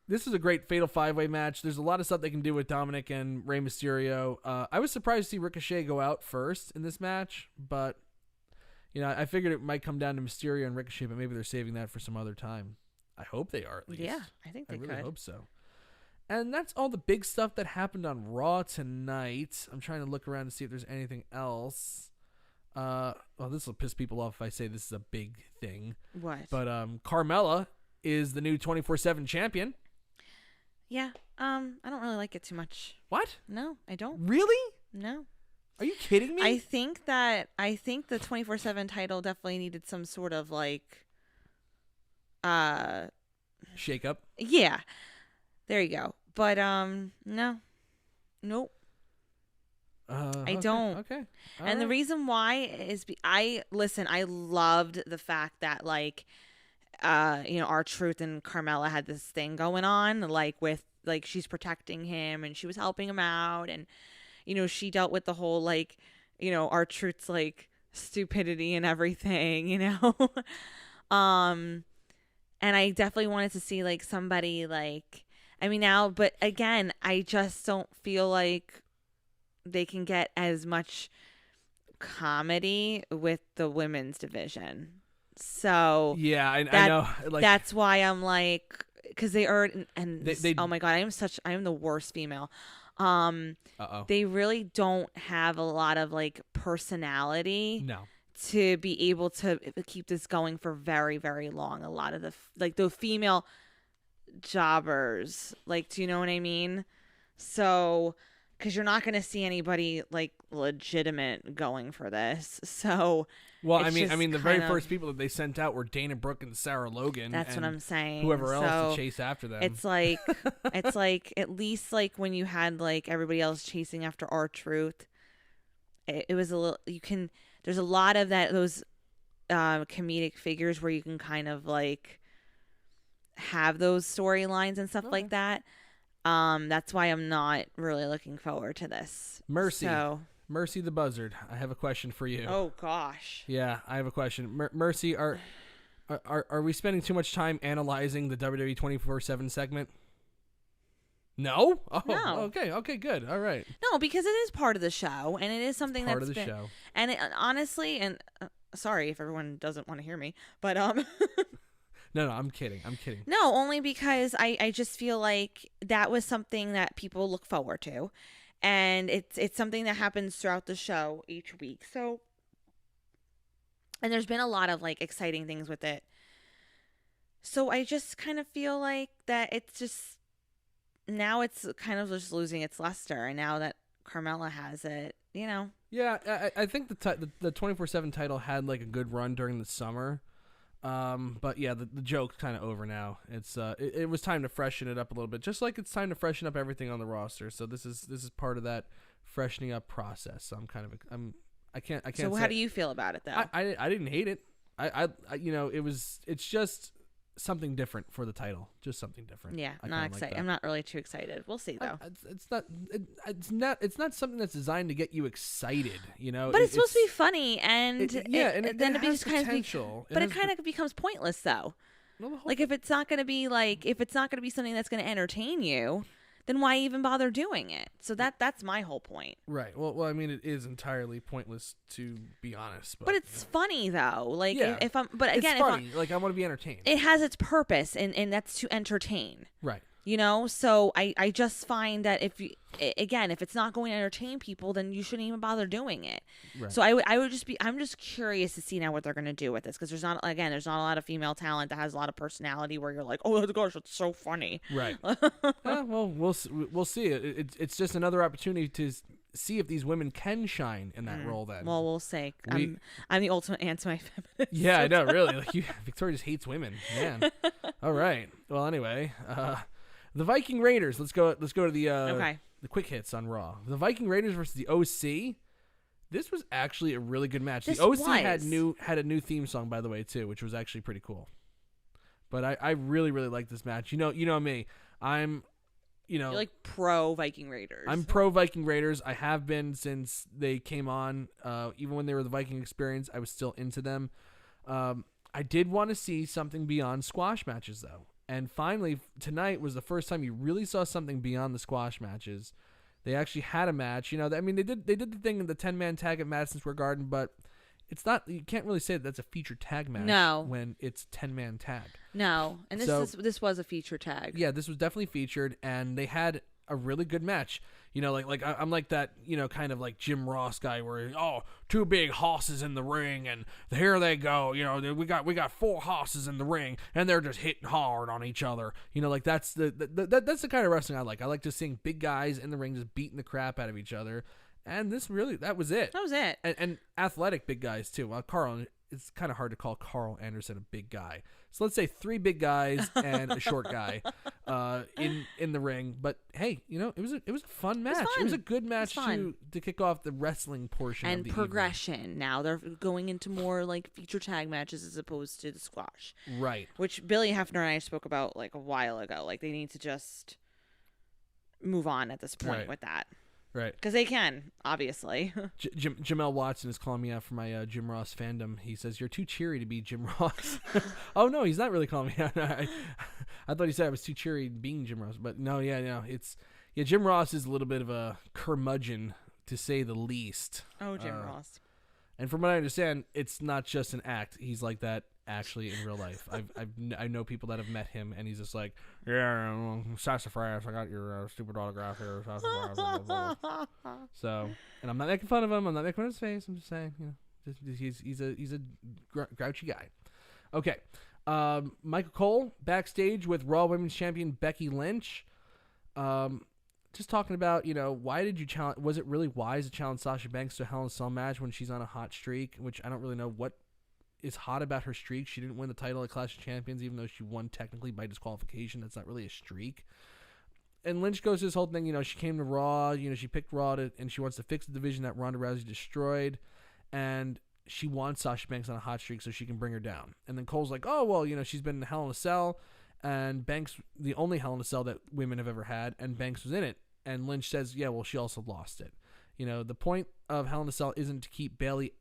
this is a great Fatal 5-Way match. There's a lot of stuff they can do with Dominic and Rey Mysterio. I was surprised to see Ricochet go out first in this match, but I figured it might come down to Mysterio and Ricochet, but maybe they're saving that for some other time. I hope they are, at least. Yeah, I think they could. I really hope so. And that's all the big stuff that happened on Raw tonight. I'm trying to look around to see if there's anything else. Well, this will piss people off if I say this is a big thing. What? But Carmella is the new 24/7 champion. Yeah. I don't really like it too much. What? No, I don't. Really? No. Are you kidding me? I think the 24/7 title definitely needed some sort of shake up. Yeah. There you go. But no. Nope. I don't. Okay. And the reason why is I loved the fact that R-Truth and Carmella had this thing going on, with she's protecting him and she was helping him out, and she dealt with the whole R-Truth's stupidity and everything, and I definitely wanted to see somebody now, but again, I just don't feel like they can get as much comedy with the women's division. So yeah, I know. That's why I'm because they are, and oh my God, I am the worst female. They really don't have a lot of personality. No. To be able to keep this going for very, very long. A lot of the female jobbers, do you know what I mean? So because you're not going to see anybody like legitimate going for this. So, well, I mean, the very first people that they sent out were Dana Brooke and Sarah Logan. That's what I'm saying. Whoever else to chase after them. It's like, it's like at least like when you had like everybody else chasing after R-Truth, it was a little. There's a lot of those comedic figures where you can kind of like have those storylines and stuff like that. That's why I'm not really looking forward to this. Mercy the Buzzard, I have a question for you. Oh gosh. Yeah, I have a question. Mercy, are we spending too much time analyzing the WWE 24/7 segment? No? Oh, no. Okay, good. All right. No, because it is part of the show, and it is something that's part of the show. And honestly, and sorry if everyone doesn't want to hear me, but No, I'm kidding. No, only because I just feel like that was something that people look forward to, and it's something that happens throughout the show each week. So, and there's been a lot of like exciting things with it. So I just kind of feel like that it's just now it's kind of just losing its luster, and now that Carmella has it, Yeah, I think the 24/7 title had like a good run during the summer. But yeah, the joke's kind of over now. It's it was time to freshen it up a little bit, just like it's time to freshen up everything on the roster. So this is part of that freshening up process. So I can't. So how do you feel about it though? I didn't hate it. It's just something different for the title, just something different. Yeah, not excited. I'm not really too excited. We'll see though. It's not something that's designed to get you excited, But it's supposed to be funny, and then it has potential. But it kind of becomes pointless though. Like if it's not going to be something that's going to entertain you, then why even bother doing it? So that's my whole point. Right. Well, I mean, it is entirely pointless to be honest. But it's funny though. Like if I'm, but again, it's funny. Like I want to be entertained. It has its purpose, and that's to entertain. Right. So I just find that if it's not going to entertain people, then you shouldn't even bother doing it. Right. So I'm just curious to see now what they're going to do with this, because there's not a lot of female talent that has a lot of personality where you're like, oh gosh, it's so funny. Right. Well, we'll see. It's just another opportunity to see if these women can shine in that role. Then. Well, we'll see. I'm the ultimate anti-feminist. Yeah, I know. Really, Victoria just hates women. Man. All right. Well, anyway. The Viking Raiders. Let's go to the quick hits on Raw. The Viking Raiders versus the OC. This was actually a really good match. The OC had a new theme song, by the way, too, which was actually pretty cool. But I really, really like this match. You know me. You're like pro Viking Raiders. I'm pro Viking Raiders. I have been since they came on. Even when they were the Viking Experience, I was still into them. I did want to see something beyond squash matches, though. And finally, tonight was the first time you really saw something beyond the squash matches. They actually had a match. They did the thing in the 10-man tag at Madison Square Garden, but it's not. You can't really say that that's a featured tag match. No. When it's 10-man tag. No, and this was a feature tag. Yeah, this was definitely featured, and they had a really good match. I'm like that, kind of like Jim Ross guy where, two big hosses in the ring, and here they go. We got 4 hosses in the ring, and they're just hitting hard on each other. That's that's the kind of wrestling I like. I like just seeing big guys in the ring just beating the crap out of each other. And that was it. That was it. And athletic big guys too. Well, it's kind of hard to call Carl Anderson a big guy. So let's say 3 big guys and a short guy in the ring. But hey, it was a fun match. It was a good match to kick off the wrestling portion and of the progression. Evening. Now they're going into more like feature tag matches as opposed to the squash. Right. Which Billy Hefner and I spoke about like a while ago. Like they need to just move on at this point with that. Right. Because they can, obviously. Jamel Watson is calling me out for my Jim Ross fandom. He says, you're too cheery to be Jim Ross. Oh, no, he's not really calling me out. I thought he said I was too cheery being Jim Ross. But no, Jim Ross is a little bit of a curmudgeon, to say the least. Oh, Jim Ross. And from what I understand, it's not just an act. He's like that actually in real life. I know people that have met him, and he's just like, yeah, sassafras, I got your stupid autograph here. So, and I'm not making fun of him. I'm not making fun of his face. I'm just saying, he's a grouchy guy. Okay, Michael Cole backstage with Raw Women's Champion Becky Lynch. just talking about, why did you challenge? Was it really wise to challenge Sasha Banks to a Hell in a Cell match when she's on a hot streak? Which I don't really know what is hot about her streak. She didn't win the title at Clash of Champions, even though she won technically by disqualification. That's not really a streak. And Lynch goes this whole thing, she came to Raw, she picked Raw and she wants to fix the division that Ronda Rousey destroyed. And she wants Sasha Banks on a hot streak so she can bring her down. And then Cole's like, oh, well, she's been in Hell in a Cell. And Banks, the only Hell in a Cell that women have ever had, and Banks was in it. And Lynch says, yeah, well, she also lost it. The point of Hell in a Cell isn't to keep Bayley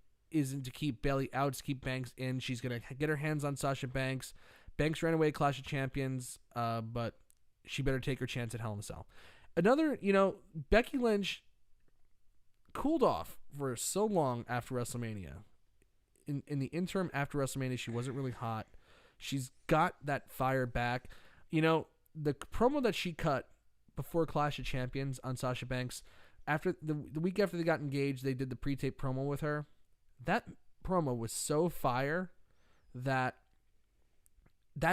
out, to keep Banks in. She's going to get her hands on Sasha Banks. Banks ran away at Clash of Champions, but she better take her chance at Hell in a Cell. Another, Becky Lynch cooled off for so long after WrestleMania. In the interim after WrestleMania, she wasn't really hot. She's got that fire back. The promo that she cut before Clash of Champions on Sasha Banks, after the week after they got engaged, they did the pre-tape promo with her. That promo was so fire that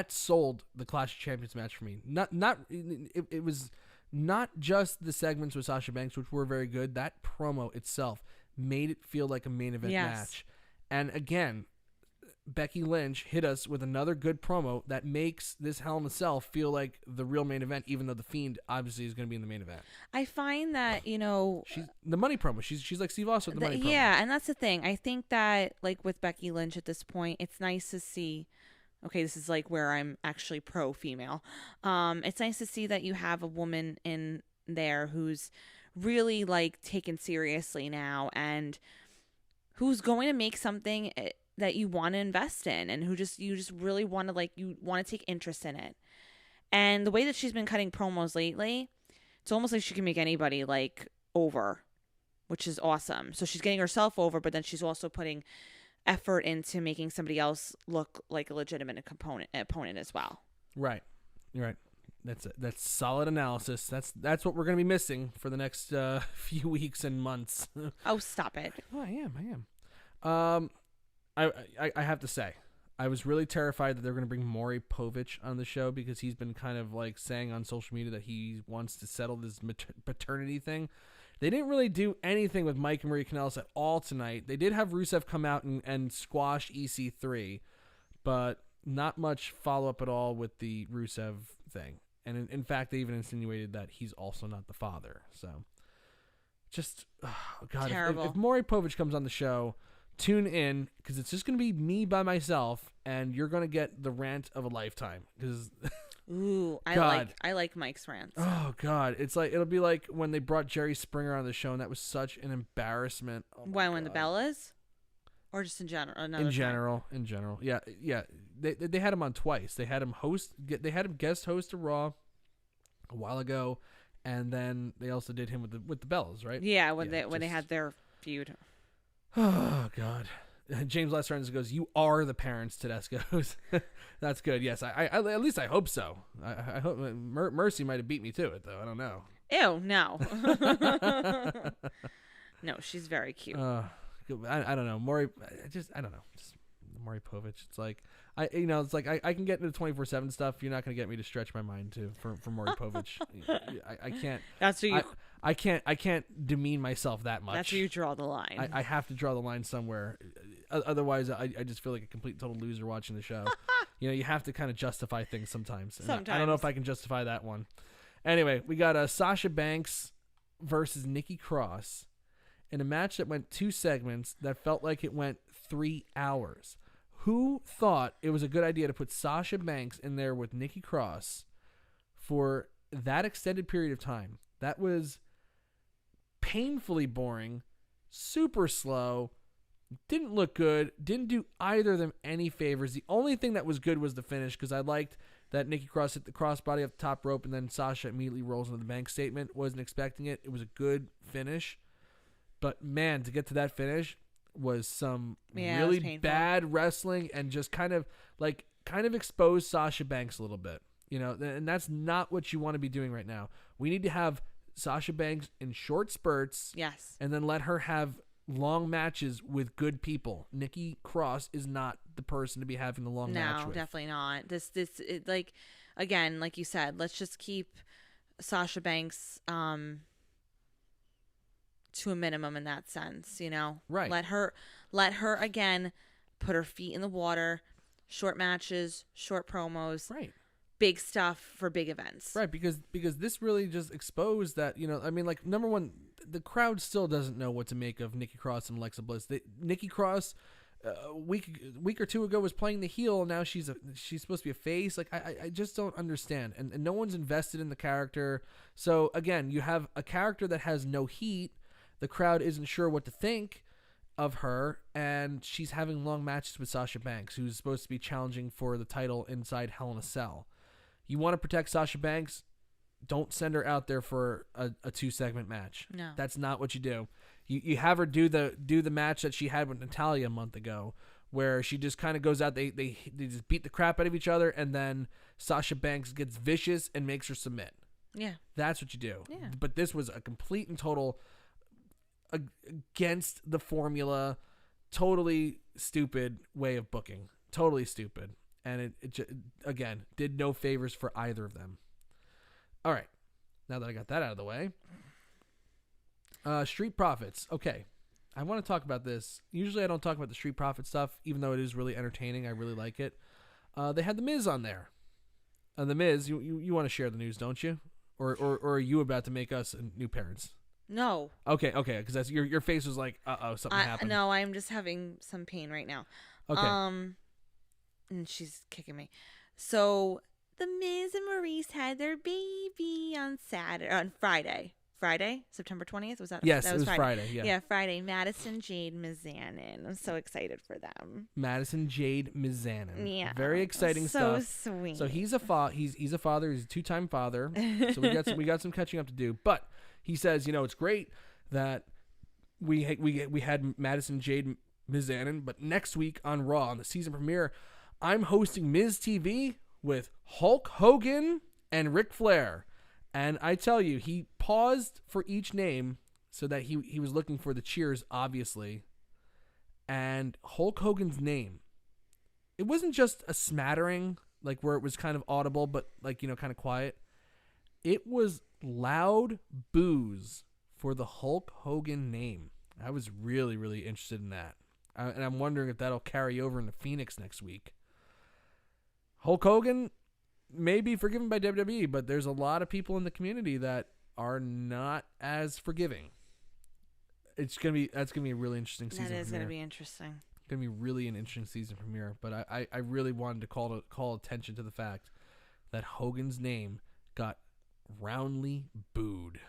sold the Clash of Champions match for me. It was not just the segments with Sasha Banks, which were very good. That promo itself made it feel like a main event match. And again, Becky Lynch hit us with another good promo that makes this Hell in a Cell feel like the real main event, even though The Fiend obviously is going to be in the main event. I find that, she's the money promo. She's like Steve Austin with the money promo. Yeah, and that's the thing. I think that, like with Becky Lynch at this point, it's nice to see. Okay, this is like where I'm actually pro-female. It's nice to see that you have a woman in there who's really like taken seriously now and who's going to make something that you want to invest in and you just really want to you want to take interest in it. And the way that she's been cutting promos lately, it's almost like she can make anybody over, which is awesome. So she's getting herself over, but then she's also putting effort into making somebody else look like a legitimate opponent as well. Right. You're right. That's solid analysis. That's what we're going to be missing for the next few weeks and months. Oh, stop it. Oh, I am. I have to say, I was really terrified that they're going to bring Maury Povich on the show because he's been kind of saying on social media that he wants to settle this paternity thing. They didn't really do anything with Mike and Marie Kanellis at all tonight. They did have Rusev come out and squash EC3, but not much follow-up at all with the Rusev thing. And in fact, they even insinuated that he's also not the father. So, just, oh God, if Maury Povich comes on the show, tune in, because it's just going to be me by myself, and you're going to get the rant of a lifetime. Because, ooh, I like Mike's rants. Oh God, it'll be like when they brought Jerry Springer on the show, and that was such an embarrassment. Oh when the Bellas, or just in general? In general, yeah. They had him on twice. They had him guest host a Raw a while ago, and then they also did him with the Bellas, right? Yeah, when they had their feud. Oh God. James Lester goes, "You are the parents, Tedesco's." That's good. Yes, I at least I hope so. I hope Mercy might have beat me to it though. I don't know. Ew, no. No, she's very cute. I don't know. Maury, I don't know. Just Maury Povich. It's like I can get into 24/7 stuff. You're not going to get me to stretch my mind for Maury Povich. I can't. That's who you. I can't demean myself that much. That's where you draw the line. I have to draw the line somewhere. Otherwise, I just feel like a complete total loser watching the show. You have to kind of justify things sometimes. I don't know if I can justify that one. Anyway, we got Sasha Banks versus Nikki Cross in a match that went 2 segments that felt like it went 3 hours. Who thought it was a good idea to put Sasha Banks in there with Nikki Cross for that extended period of time? That was painfully boring, super slow, didn't look good, didn't do either of them any favors. The only thing that was good was the finish, because I liked that Nikki Cross hit the crossbody off the top rope and then Sasha immediately rolls into the bank statement. Wasn't expecting it. It was a good finish. But man, to get to that finish was some really bad wrestling and just kind of exposed Sasha Banks a little bit. And that's not what you want to be doing right now. We need to have Sasha Banks in short spurts. Yes. And then let her have long matches with good people. Nikki Cross is not the person to be having the long match with. No, definitely not. Again, like you said, let's just keep Sasha Banks to a minimum in that sense, you know. Right. Let her again put her feet in the water, short matches, short promos. Right. Big stuff for big events. Right, because this really just exposed that, you know, I mean, like, number one, the crowd still doesn't know what to make of Nikki Cross and Alexa Bliss. Nikki Cross a week or two ago was playing the heel, and now she's supposed to be a face. Like, I just don't understand, and no one's invested in the character. So again, you have a character that has no heat. The crowd isn't sure what to think of her, and she's having long matches with Sasha Banks, who's supposed to be challenging for the title inside Hell in a Cell. You want to protect Sasha Banks? Don't send her out there for a 2-segment match. No, that's not what you do. You have her do the match that she had with Natalya a month ago, where she just kind of goes out. They just beat the crap out of each other, and then Sasha Banks gets vicious and makes her submit. Yeah, that's what you do. Yeah. But this was a complete and total against the formula, totally stupid way of booking. Totally stupid. And it again, did no favors for either of them. All right. Now that I got that out of the way. Street Profits. Okay. I want to talk about this. Usually I don't talk about the Street Profit stuff, even though it is really entertaining. I really like it. They had The Miz on there. The Miz, you want to share the news, don't you? Or are you about to make us new parents? No. Okay, because that's your face was like, something happened. No, I'm just having some pain right now. Okay. And she's kicking me. So The Miz and Maurice had their baby on Friday. Friday, September 20th. Was that? Yes, that it was Friday. Yeah, Friday. Madison Jade Mizanin. I'm so excited for them. Madison Jade Mizanin. Yeah, very exciting stuff. So sweet. So he's a father. He's a father. He's a 2-time father. So we got some catching up to do. But he says, you know, it's great that we had Madison Jade Mizanin, but next week on Raw, on the season premiere, I'm hosting Miz TV with Hulk Hogan and Ric Flair. And I tell you, he paused for each name so that he was looking for the cheers, obviously. And Hulk Hogan's name, it wasn't just a smattering, like where it was kind of audible, but like, you know, kind of quiet. It was loud boos for the Hulk Hogan name. I was really, really interested in that. And I'm wondering if that'll carry over into Phoenix next week. Hulk Hogan may be forgiven by WWE, but there's a lot of people in the community that are not as forgiving. That's gonna be a really interesting season. That is premiere. Gonna be interesting. Gonna be really an interesting season premiere. But I really wanted to call attention to the fact that Hogan's name got roundly booed.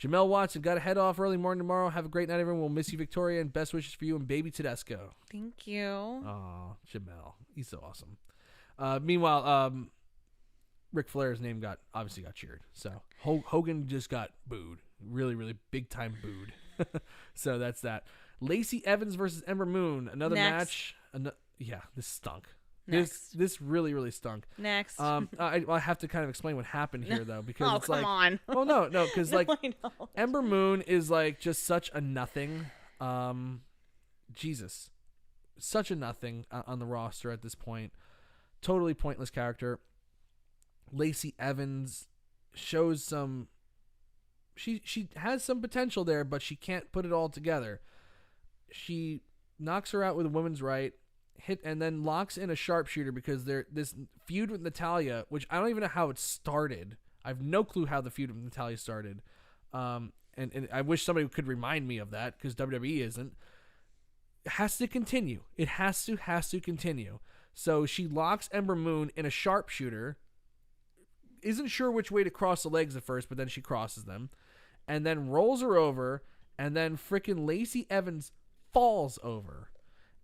Jamel Watson, got to head off early morning tomorrow. Have a great night, everyone. We'll miss you, Victoria, and best wishes for you and baby Tedesco. Thank you. Aw, Jamel. He's so awesome. Meanwhile, Ric Flair's name obviously got cheered. So Hogan just got booed. Really, really big time booed. So that's that. Lacey Evans versus Ember Moon. Another match. Yeah, this stunk. This really, really stunk. Next. I have to kind of explain what happened here, though, because it's come like, on. Well, no, because like Ember Moon is like just such a nothing. Jesus, such a nothing on the roster at this point. Totally pointless character. Lacey Evans shows some. She has some potential there, but she can't put it all together. She knocks her out with a women's right. Hit and then locks in a sharpshooter because this feud with Natalya, which I don't even know how it started. I have no clue how the feud with Natalya started. And I wish somebody could remind me of that because WWE isn't. It has to continue. It has to continue. So she locks Ember Moon in a sharpshooter. Isn't sure which way to cross the legs at first, but then she crosses them. And then rolls her over. And then frickin' Lacey Evans falls over.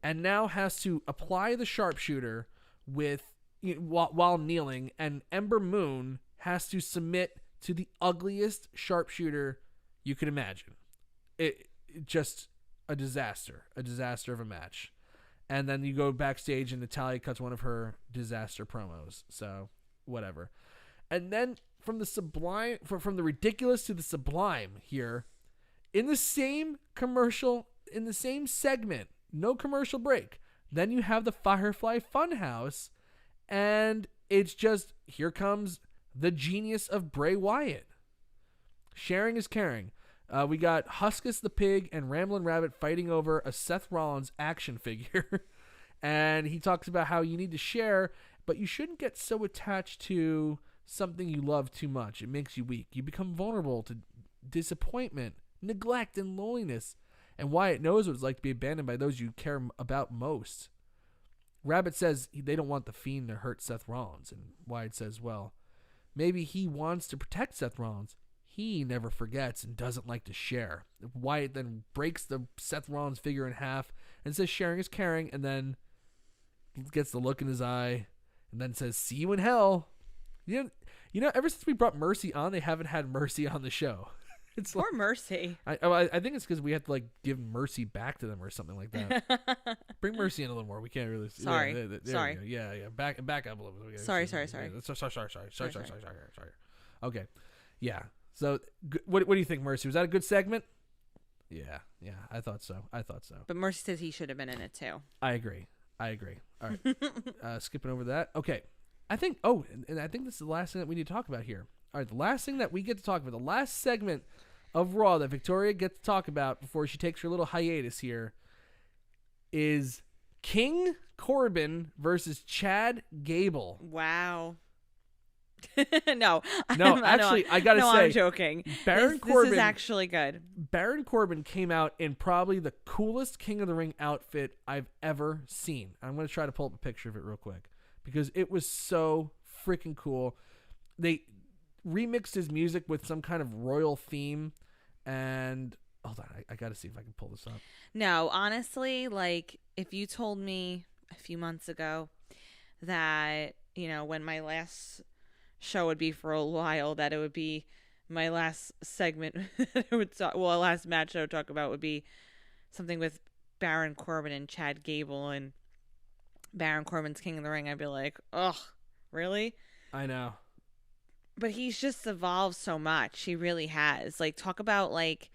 And now has to apply the sharpshooter while kneeling, and Ember Moon has to submit to the ugliest sharpshooter you could imagine. It just a disaster of a match. And then you go backstage, and Natalya cuts one of her disaster promos. So whatever. And then from the ridiculous to the sublime here, in the same commercial, in the same segment. No commercial break. Then you have the Firefly Funhouse, and it's just, here comes the genius of Bray Wyatt. Sharing is caring. We got Huskus the Pig and Ramblin' Rabbit fighting over a Seth Rollins action figure. And he talks about how you need to share, but you shouldn't get so attached to something you love too much. It makes you weak. You become vulnerable to disappointment, neglect, and loneliness. And Wyatt knows what it's like to be abandoned by those you care about most. Rabbit says they don't want the Fiend to hurt Seth Rollins. And Wyatt says, well, maybe he wants to protect Seth Rollins. He never forgets and doesn't like to share. Wyatt then breaks the Seth Rollins figure in half and says sharing is caring, and then gets the look in his eye and then says, see you in hell. You know, ever since we brought Mercy on, they haven't had Mercy on the show. It's Poor Mercy. I think it's because we have to like give Mercy back to them or something like that. Bring Mercy in a little more. We can't really. Sorry. Sorry. Yeah. Back up a little bit. Sorry. Okay. Yeah. So, what do you think, Mercy? Was that a good segment? Yeah. I thought so. But Mercy says he should have been in it too. I agree. All right. Skipping over that. Okay. I think. Oh, and I think this is the last thing that we need to talk about here. All right, the last thing that we get to talk about, the last segment of Raw that Victoria gets to talk about before she takes her little hiatus here, is King Corbin versus Chad Gable. Wow. No, actually, I gotta say, I'm joking. Corbin, this is actually good. Baron Corbin came out in probably the coolest King of the Ring outfit I've ever seen. I'm gonna try to pull up a picture of it real quick because it was so freaking cool. They remixed his music with some kind of royal theme, and hold on, I gotta see if I can pull this up. No, honestly, like if you told me a few months ago that, you know, when my last show would be for a while, that it would be my last segment last match I would talk about would be something with Baron Corbin and Chad Gable and Baron Corbin's King of the Ring, I'd be like, ugh, really? I know. But he's just evolved so much. He really has. Like, talk about, like,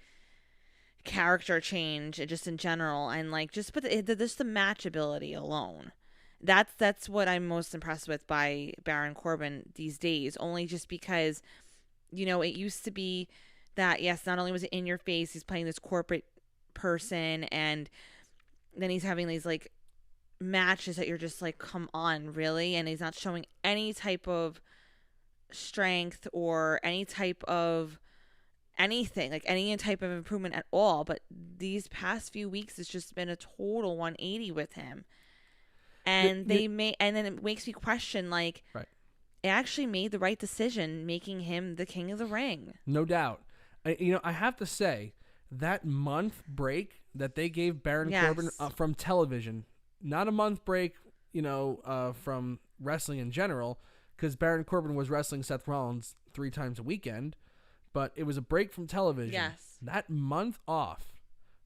character change just in general. And, like, just the match ability alone. That's what I'm most impressed with by Baron Corbin these days. Only just because, you know, it used to be that, yes, not only was it in your face, he's playing this corporate person. And then he's having these, like, matches that you're just like, come on, really? And he's not showing any type of strength or any type of anything, like any type of improvement at all. But these past few weeks, it's just been a total 180 with him. And and then it makes me question, like, right, it actually made the right decision making him the King of the Ring. No doubt. I have to say that month break that they gave Baron Corbin from television, not a month break, from wrestling in general, because Baron Corbin was wrestling Seth Rollins 3 times a weekend, but it was a break from television. Yes. That month off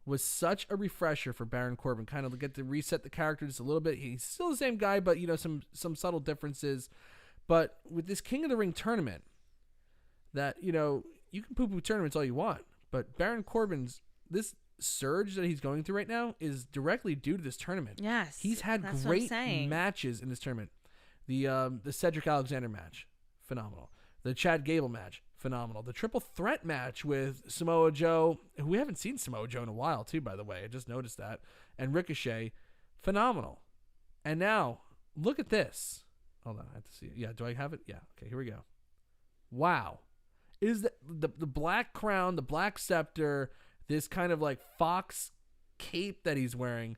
was such a refresher for Baron Corbin, kind of get to reset the character just a little bit. He's still the same guy, but, some subtle differences. But with this King of the Ring tournament, that, you can poo-poo tournaments all you want, but Baron Corbin's, this surge that he's going through right now is directly due to this tournament. Yes. He's had great matches in this tournament. The Cedric Alexander match, phenomenal. The Chad Gable match, phenomenal. The triple threat match with Samoa Joe, who we haven't seen Samoa Joe in a while too, by the way. I just noticed that. And Ricochet, phenomenal. And now, look at this. Hold on, I have to see it. Yeah, do I have it? Yeah, okay, here we go. Wow. Is the black crown, the black scepter, this kind of like fox cape that he's wearing,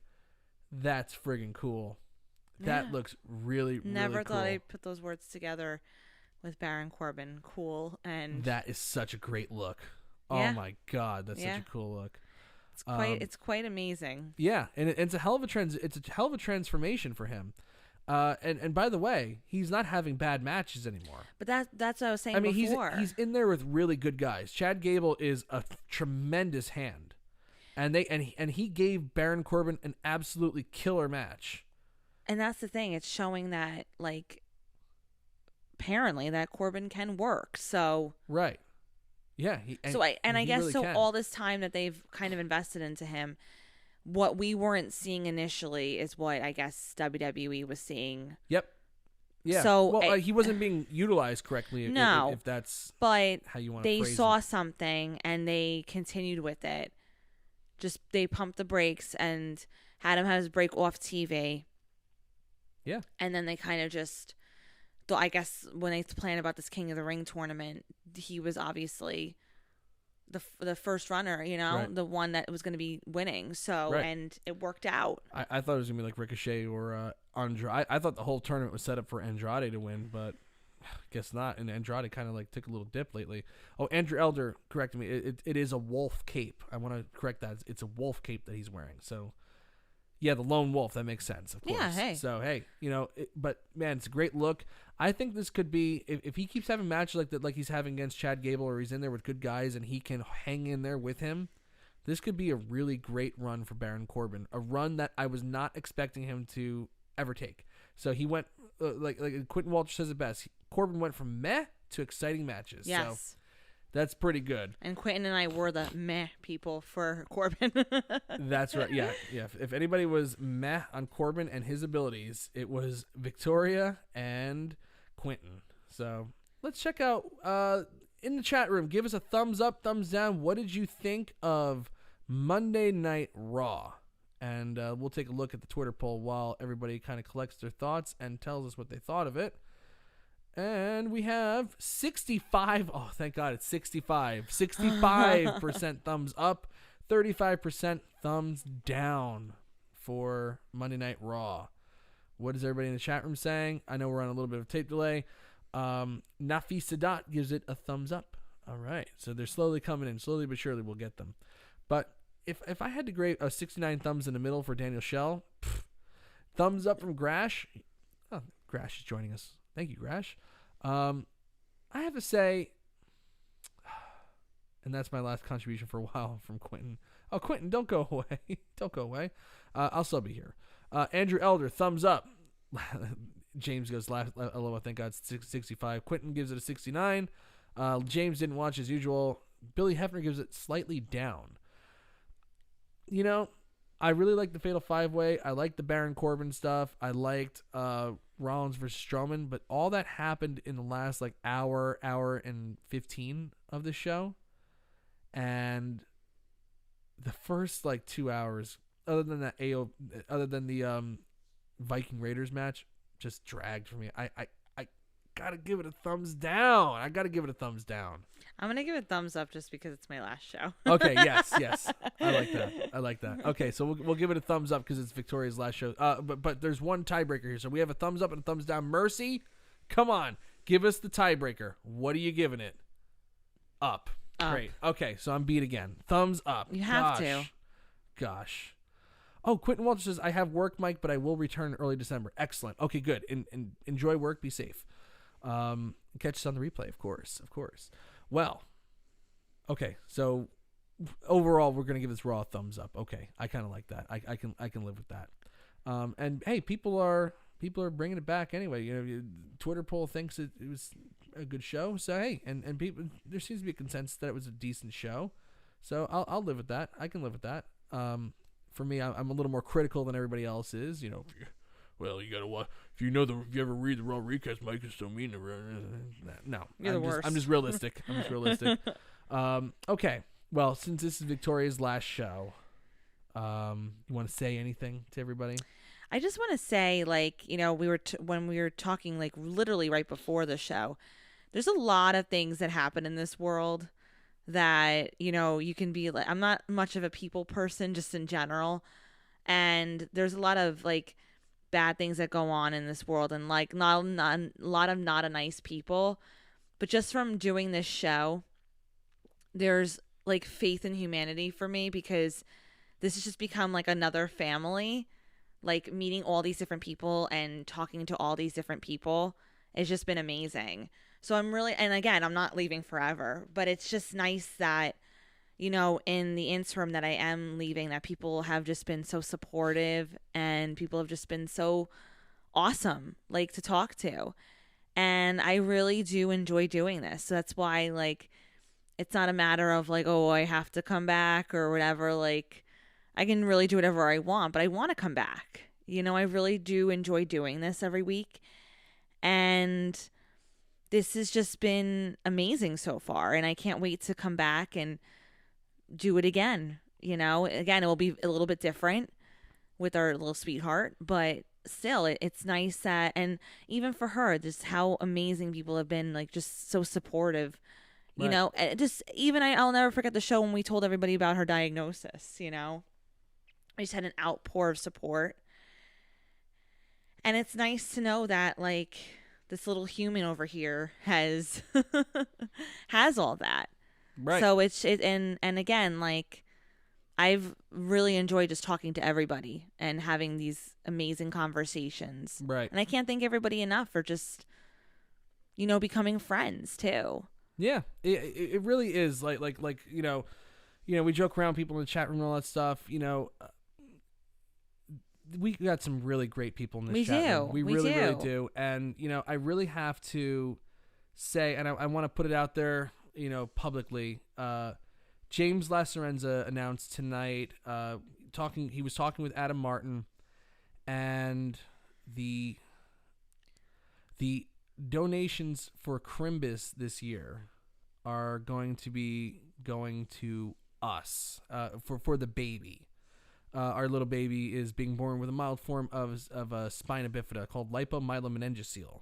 that's friggin' cool. That looks really, really cool. Never thought I'd put those words together with Baron Corbin. Cool. And that is such a great look. Oh my God, that's such a cool look. It's quite amazing. Yeah, and it's a hell of a transformation for him. And by the way, he's not having bad matches anymore. But that's what I was saying before. He's in there with really good guys. Chad Gable is a tremendous hand. And he gave Baron Corbin an absolutely killer match. And that's the thing. It's showing that, like, apparently that Corbin can work. So right, yeah. I guess really so. Can. All this time that they've kind of invested into him, what we weren't seeing initially is what I guess WWE was seeing. Yep. Yeah. So well, he wasn't being utilized correctly. No. If that's but how you want to phrase it. They saw something and they continued with it. Just they pumped the brakes and had him have his break off TV. Yeah. And then they kind of just, I guess when they planned about this King of the Ring tournament, he was obviously the first runner, right. the one that was going to be winning. So, right. And it worked out. I thought it was going to be like Ricochet or Andrade. I thought the whole tournament was set up for Andrade to win, but guess not. And Andrade kind of like took a little dip lately. Oh, Andrew Elder corrected me. It is a wolf cape. I want to correct that. It's a wolf cape that he's wearing. So, yeah, the lone wolf. That makes sense, of course. Yeah, hey. So, hey, but, man, it's a great look. I think this could be, if he keeps having matches like that, like he's having against Chad Gable, or he's in there with good guys and he can hang in there with him, this could be a really great run for Baron Corbin. A run that I was not expecting him to ever take. So he went, like Quentin Walter says it best, Corbin went from meh to exciting matches. Yes. So that's pretty good. And Quentin and I were the meh people for Corbin. That's right. Yeah. If anybody was meh on Corbin and his abilities, it was Victoria and Quentin. So let's check out in the chat room. Give us a thumbs up, thumbs down. What did you think of Monday Night Raw? And we'll take a look at the Twitter poll while everybody kind of collects their thoughts and tells us what they thought of it. And we have 65. Oh, thank God, it's 65. 65% thumbs up, 35% thumbs down for Monday Night Raw. What is everybody in the chat room saying? I know we're on a little bit of a tape delay. Nafi Sadat gives it a thumbs up. All right, so they're slowly coming in. Slowly but surely we'll get them. But if I had to grade a 69 thumbs in the middle for Daniel Schell, thumbs up from Grash. Oh, Grash is joining us. Thank you, Grash. I have to say, and that's my last contribution for a while from Quentin. Oh, Quentin, don't go away. Don't go away. I'll still be here. Andrew Elder, thumbs up. James goes, LOL, thank God, it's 65. Quentin gives it a 69. James didn't watch as usual. Billy Hefner gives it slightly down. I really like the Fatal 5-Way. I liked the Baron Corbin stuff. I liked Rollins versus Strowman, but all that happened in the last hour and 15 of the show. And the first 2 hours, other than the Viking Raiders match, just dragged for me. I gotta give it a thumbs down. I'm gonna give it a thumbs up just because it's my last show. Okay, yes. I like that. Okay, so we'll give it a thumbs up because it's Victoria's last show. But there's one tiebreaker here. So we have a thumbs up and a thumbs down. Mercy, come on. Give us the tiebreaker. What are you giving it? Up. Great. Okay, so I'm beat again. Thumbs up. You have to. Gosh. Oh, Quentin Walter says, I have work, Mike, but I will return early December. Excellent. Okay, good. And enjoy work. Be safe. Catch us on the replay, of course. Well, okay. So overall, we're gonna give this Raw a thumbs up. Okay, I kind of like that. I can live with that. And hey, people are bringing it back anyway. Twitter poll thinks it was a good show. So hey, and people, there seems to be a consensus that it was a decent show. So I'll live with that. I can live with that. For me, I'm a little more critical than everybody else is. Well, you gotta watch. If you ever read the Raw recast, Mike is so mean. No, You're the worst. I'm just realistic. Okay. Well, since this is Victoria's last show, you want to say anything to everybody? I just want to say, when we were talking, literally right before the show, there's a lot of things that happen in this world that, you can be I'm not much of a people person just in general. And there's a lot of bad things that go on in this world and not a lot of not a nice people. But just from doing this show, there's faith in humanity for me, because this has just become another family. Meeting all these different people and talking to all these different people, it's just been amazing. So I'm really, and again, I'm not leaving forever, but it's just nice that, in the interim that I am leaving, that people have just been so supportive and people have just been so awesome, to talk to. And I really do enjoy doing this. So that's why, it's not a matter of oh, I have to come back or whatever. I can really do whatever I want, but I want to come back. I really do enjoy doing this every week. And this has just been amazing so far. And I can't wait to come back and do it again. You know, again, it will be a little bit different with our little sweetheart, but still it's nice that, and even for her, just how amazing people have been, like just so supportive, you know, and just even I'll never forget the show when we told everybody about her diagnosis, you know, we just had an outpour of support. And it's nice to know that like this little human over here has has all that. Right. So and again, like I've really enjoyed just talking to everybody and having these amazing conversations. Right. And I can't thank everybody enough for just, you know, becoming friends too. Yeah, it really is like you know, we joke around, people in the chat room and all that stuff. You know, we got some really great people in this chat room. We really do. And you know, I really have to say, and I want to put it out there, you know, publicly. James LaSorenza announced tonight, he was talking with Adam Martin, and the donations for Crimbus this year are going to be going to us, for the baby. Our little baby is being born with a mild form of a spina bifida called lipomyelomeningocele.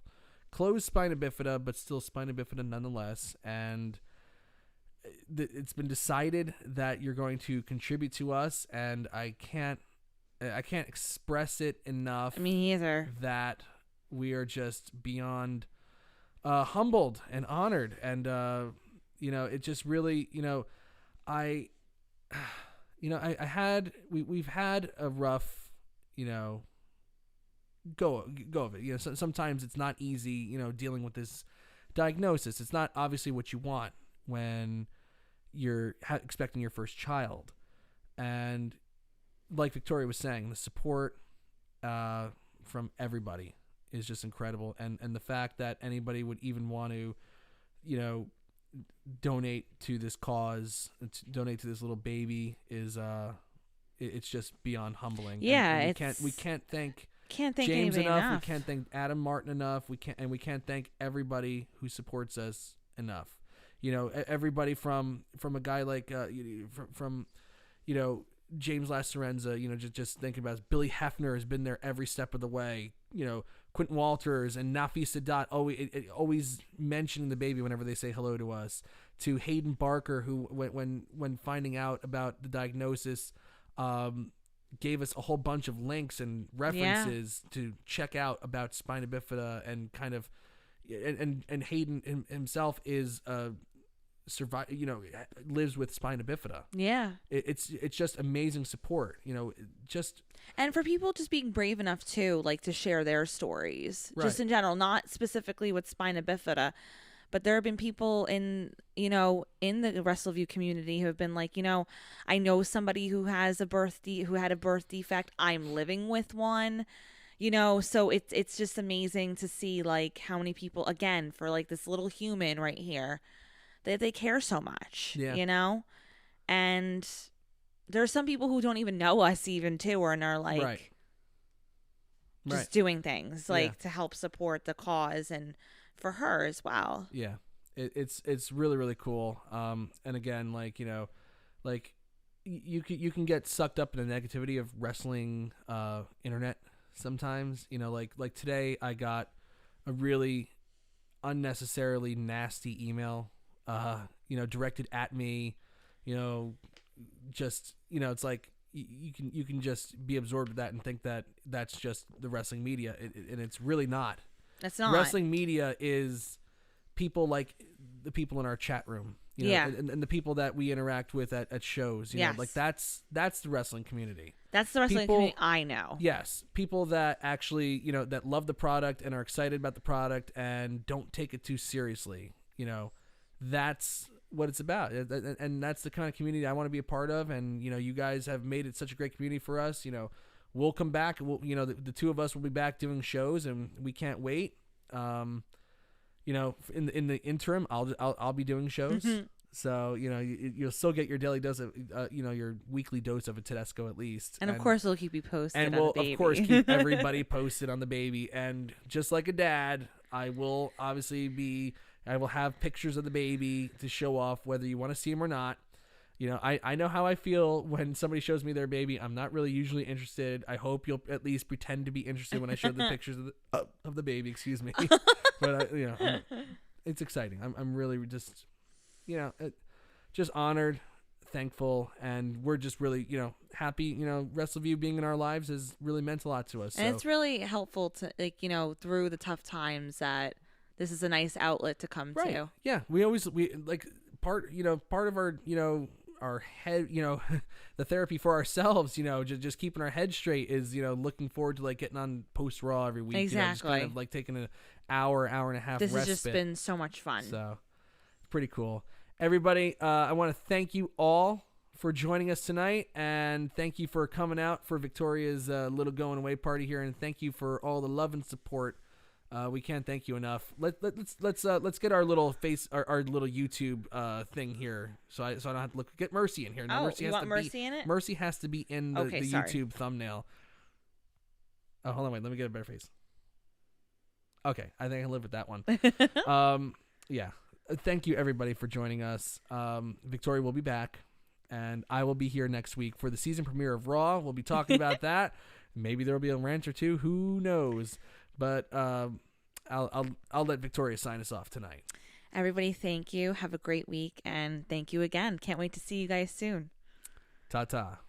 Closed spina bifida, but still spina bifida nonetheless. And it's been decided that you're going to contribute to us, and I can't express it enough. Me either. That we are just beyond humbled and honored, and you know, it just really, you know, we've had a rough, you know, go of it. You know, sometimes it's not easy, you know, dealing with this diagnosis. It's not obviously what you want when you're expecting your first child. And like Victoria was saying, the support from everybody is just incredible. And the fact that anybody would even want to, you know, donate to this cause, donate to this little baby is it's just beyond humbling. Yeah, and we can't thank James enough. We can't thank Adam Martin enough. We can't thank everybody who supports us enough. You know, everybody from a guy like from you know, James LaSorenza, you know, just thinking about it. Billy Hefner has been there every step of the way. You know, Quentin Walters and Nafi Sadat always mentioning the baby whenever they say hello to us. To Hayden Barker, who when finding out about the diagnosis, gave us a whole bunch of links and references to check out about spina bifida, and kind of, and Hayden himself is you know, lives with spina bifida. Yeah, it's just amazing support, you know, and for people just being brave enough too, like to share their stories, just in general, not specifically with spina bifida, but there have been people in the Wrestleview community who have been like, you know, I know somebody who had a birth defect. I'm living with one. You know, so it's just amazing to see like how many people, again, for like this little human right here, they care so much, you know? And there are some people who don't even know us even too, and are like just doing things like to help support the cause, and for her as well. Yeah. It's really, really cool. And again, like, you know, like you can get sucked up in the negativity of wrestling internet sometimes, you know, like today I got a really unnecessarily nasty email, you know, directed at me, you know, just, you know, it's like you can just be absorbed with that and think that that's just the wrestling media, and it's really not. That's not. Wrestling media is people like the people in our chat room, you know, and the people that we interact with at shows, you know, like that's the wrestling community. That's the wrestling community I know. Yes. People that actually, you know, that love the product and are excited about the product and don't take it too seriously, you know, that's what it's about. And that's the kind of community I want to be a part of. And, you know, you guys have made it such a great community for us. You know, we'll come back. We'll, you know, the two of us will be back doing shows, and we can't wait. You know, in the interim, I'll be doing shows. Mm-hmm. So, you know, you'll still get your daily dose of, you know, your weekly dose of a Tedesco at least. And of course, we'll keep you posted. And we'll, of course, keep everybody posted on the baby. And just like a dad, I will obviously I will have pictures of the baby to show off, whether you want to see him or not. You know, I know how I feel when somebody shows me their baby. I'm not really usually interested. I hope you'll at least pretend to be interested when I show the pictures of the baby. Excuse me, but it's exciting. I'm really just, just honored, thankful, and we're just really, happy. Wrestleview being in our lives has really meant a lot to us. And it's really helpful to, through the tough times, that this is a nice outlet to come to. Yeah, we like part of our head, the therapy for ourselves, just keeping our head straight is, looking forward to like getting on post Raw every week. Exactly. Just kind of like taking an hour and a half. This respite. has just been so much fun. So it's pretty cool. Everybody, I want to thank you all for joining us tonight, and thank you for coming out for Victoria's little going away party here, and thank you for all the love and support. We can't thank you enough. Let's get our little our little YouTube thing here, so I don't have to get Mercy in here. Now, Mercy you want Mercy in it? Mercy has to be in the YouTube thumbnail. Oh, hold on, wait. Let me get a better face. Okay, I think I live with that one. Yeah. Thank you everybody for joining us. Victoria will be back, and I will be here next week for the season premiere of Raw. We'll be talking about that. Maybe there will be a rant or two. Who knows? But I'll let Victoria sign us off tonight. Everybody, thank you. Have a great week, and thank you again. Can't wait to see you guys soon. Ta-ta.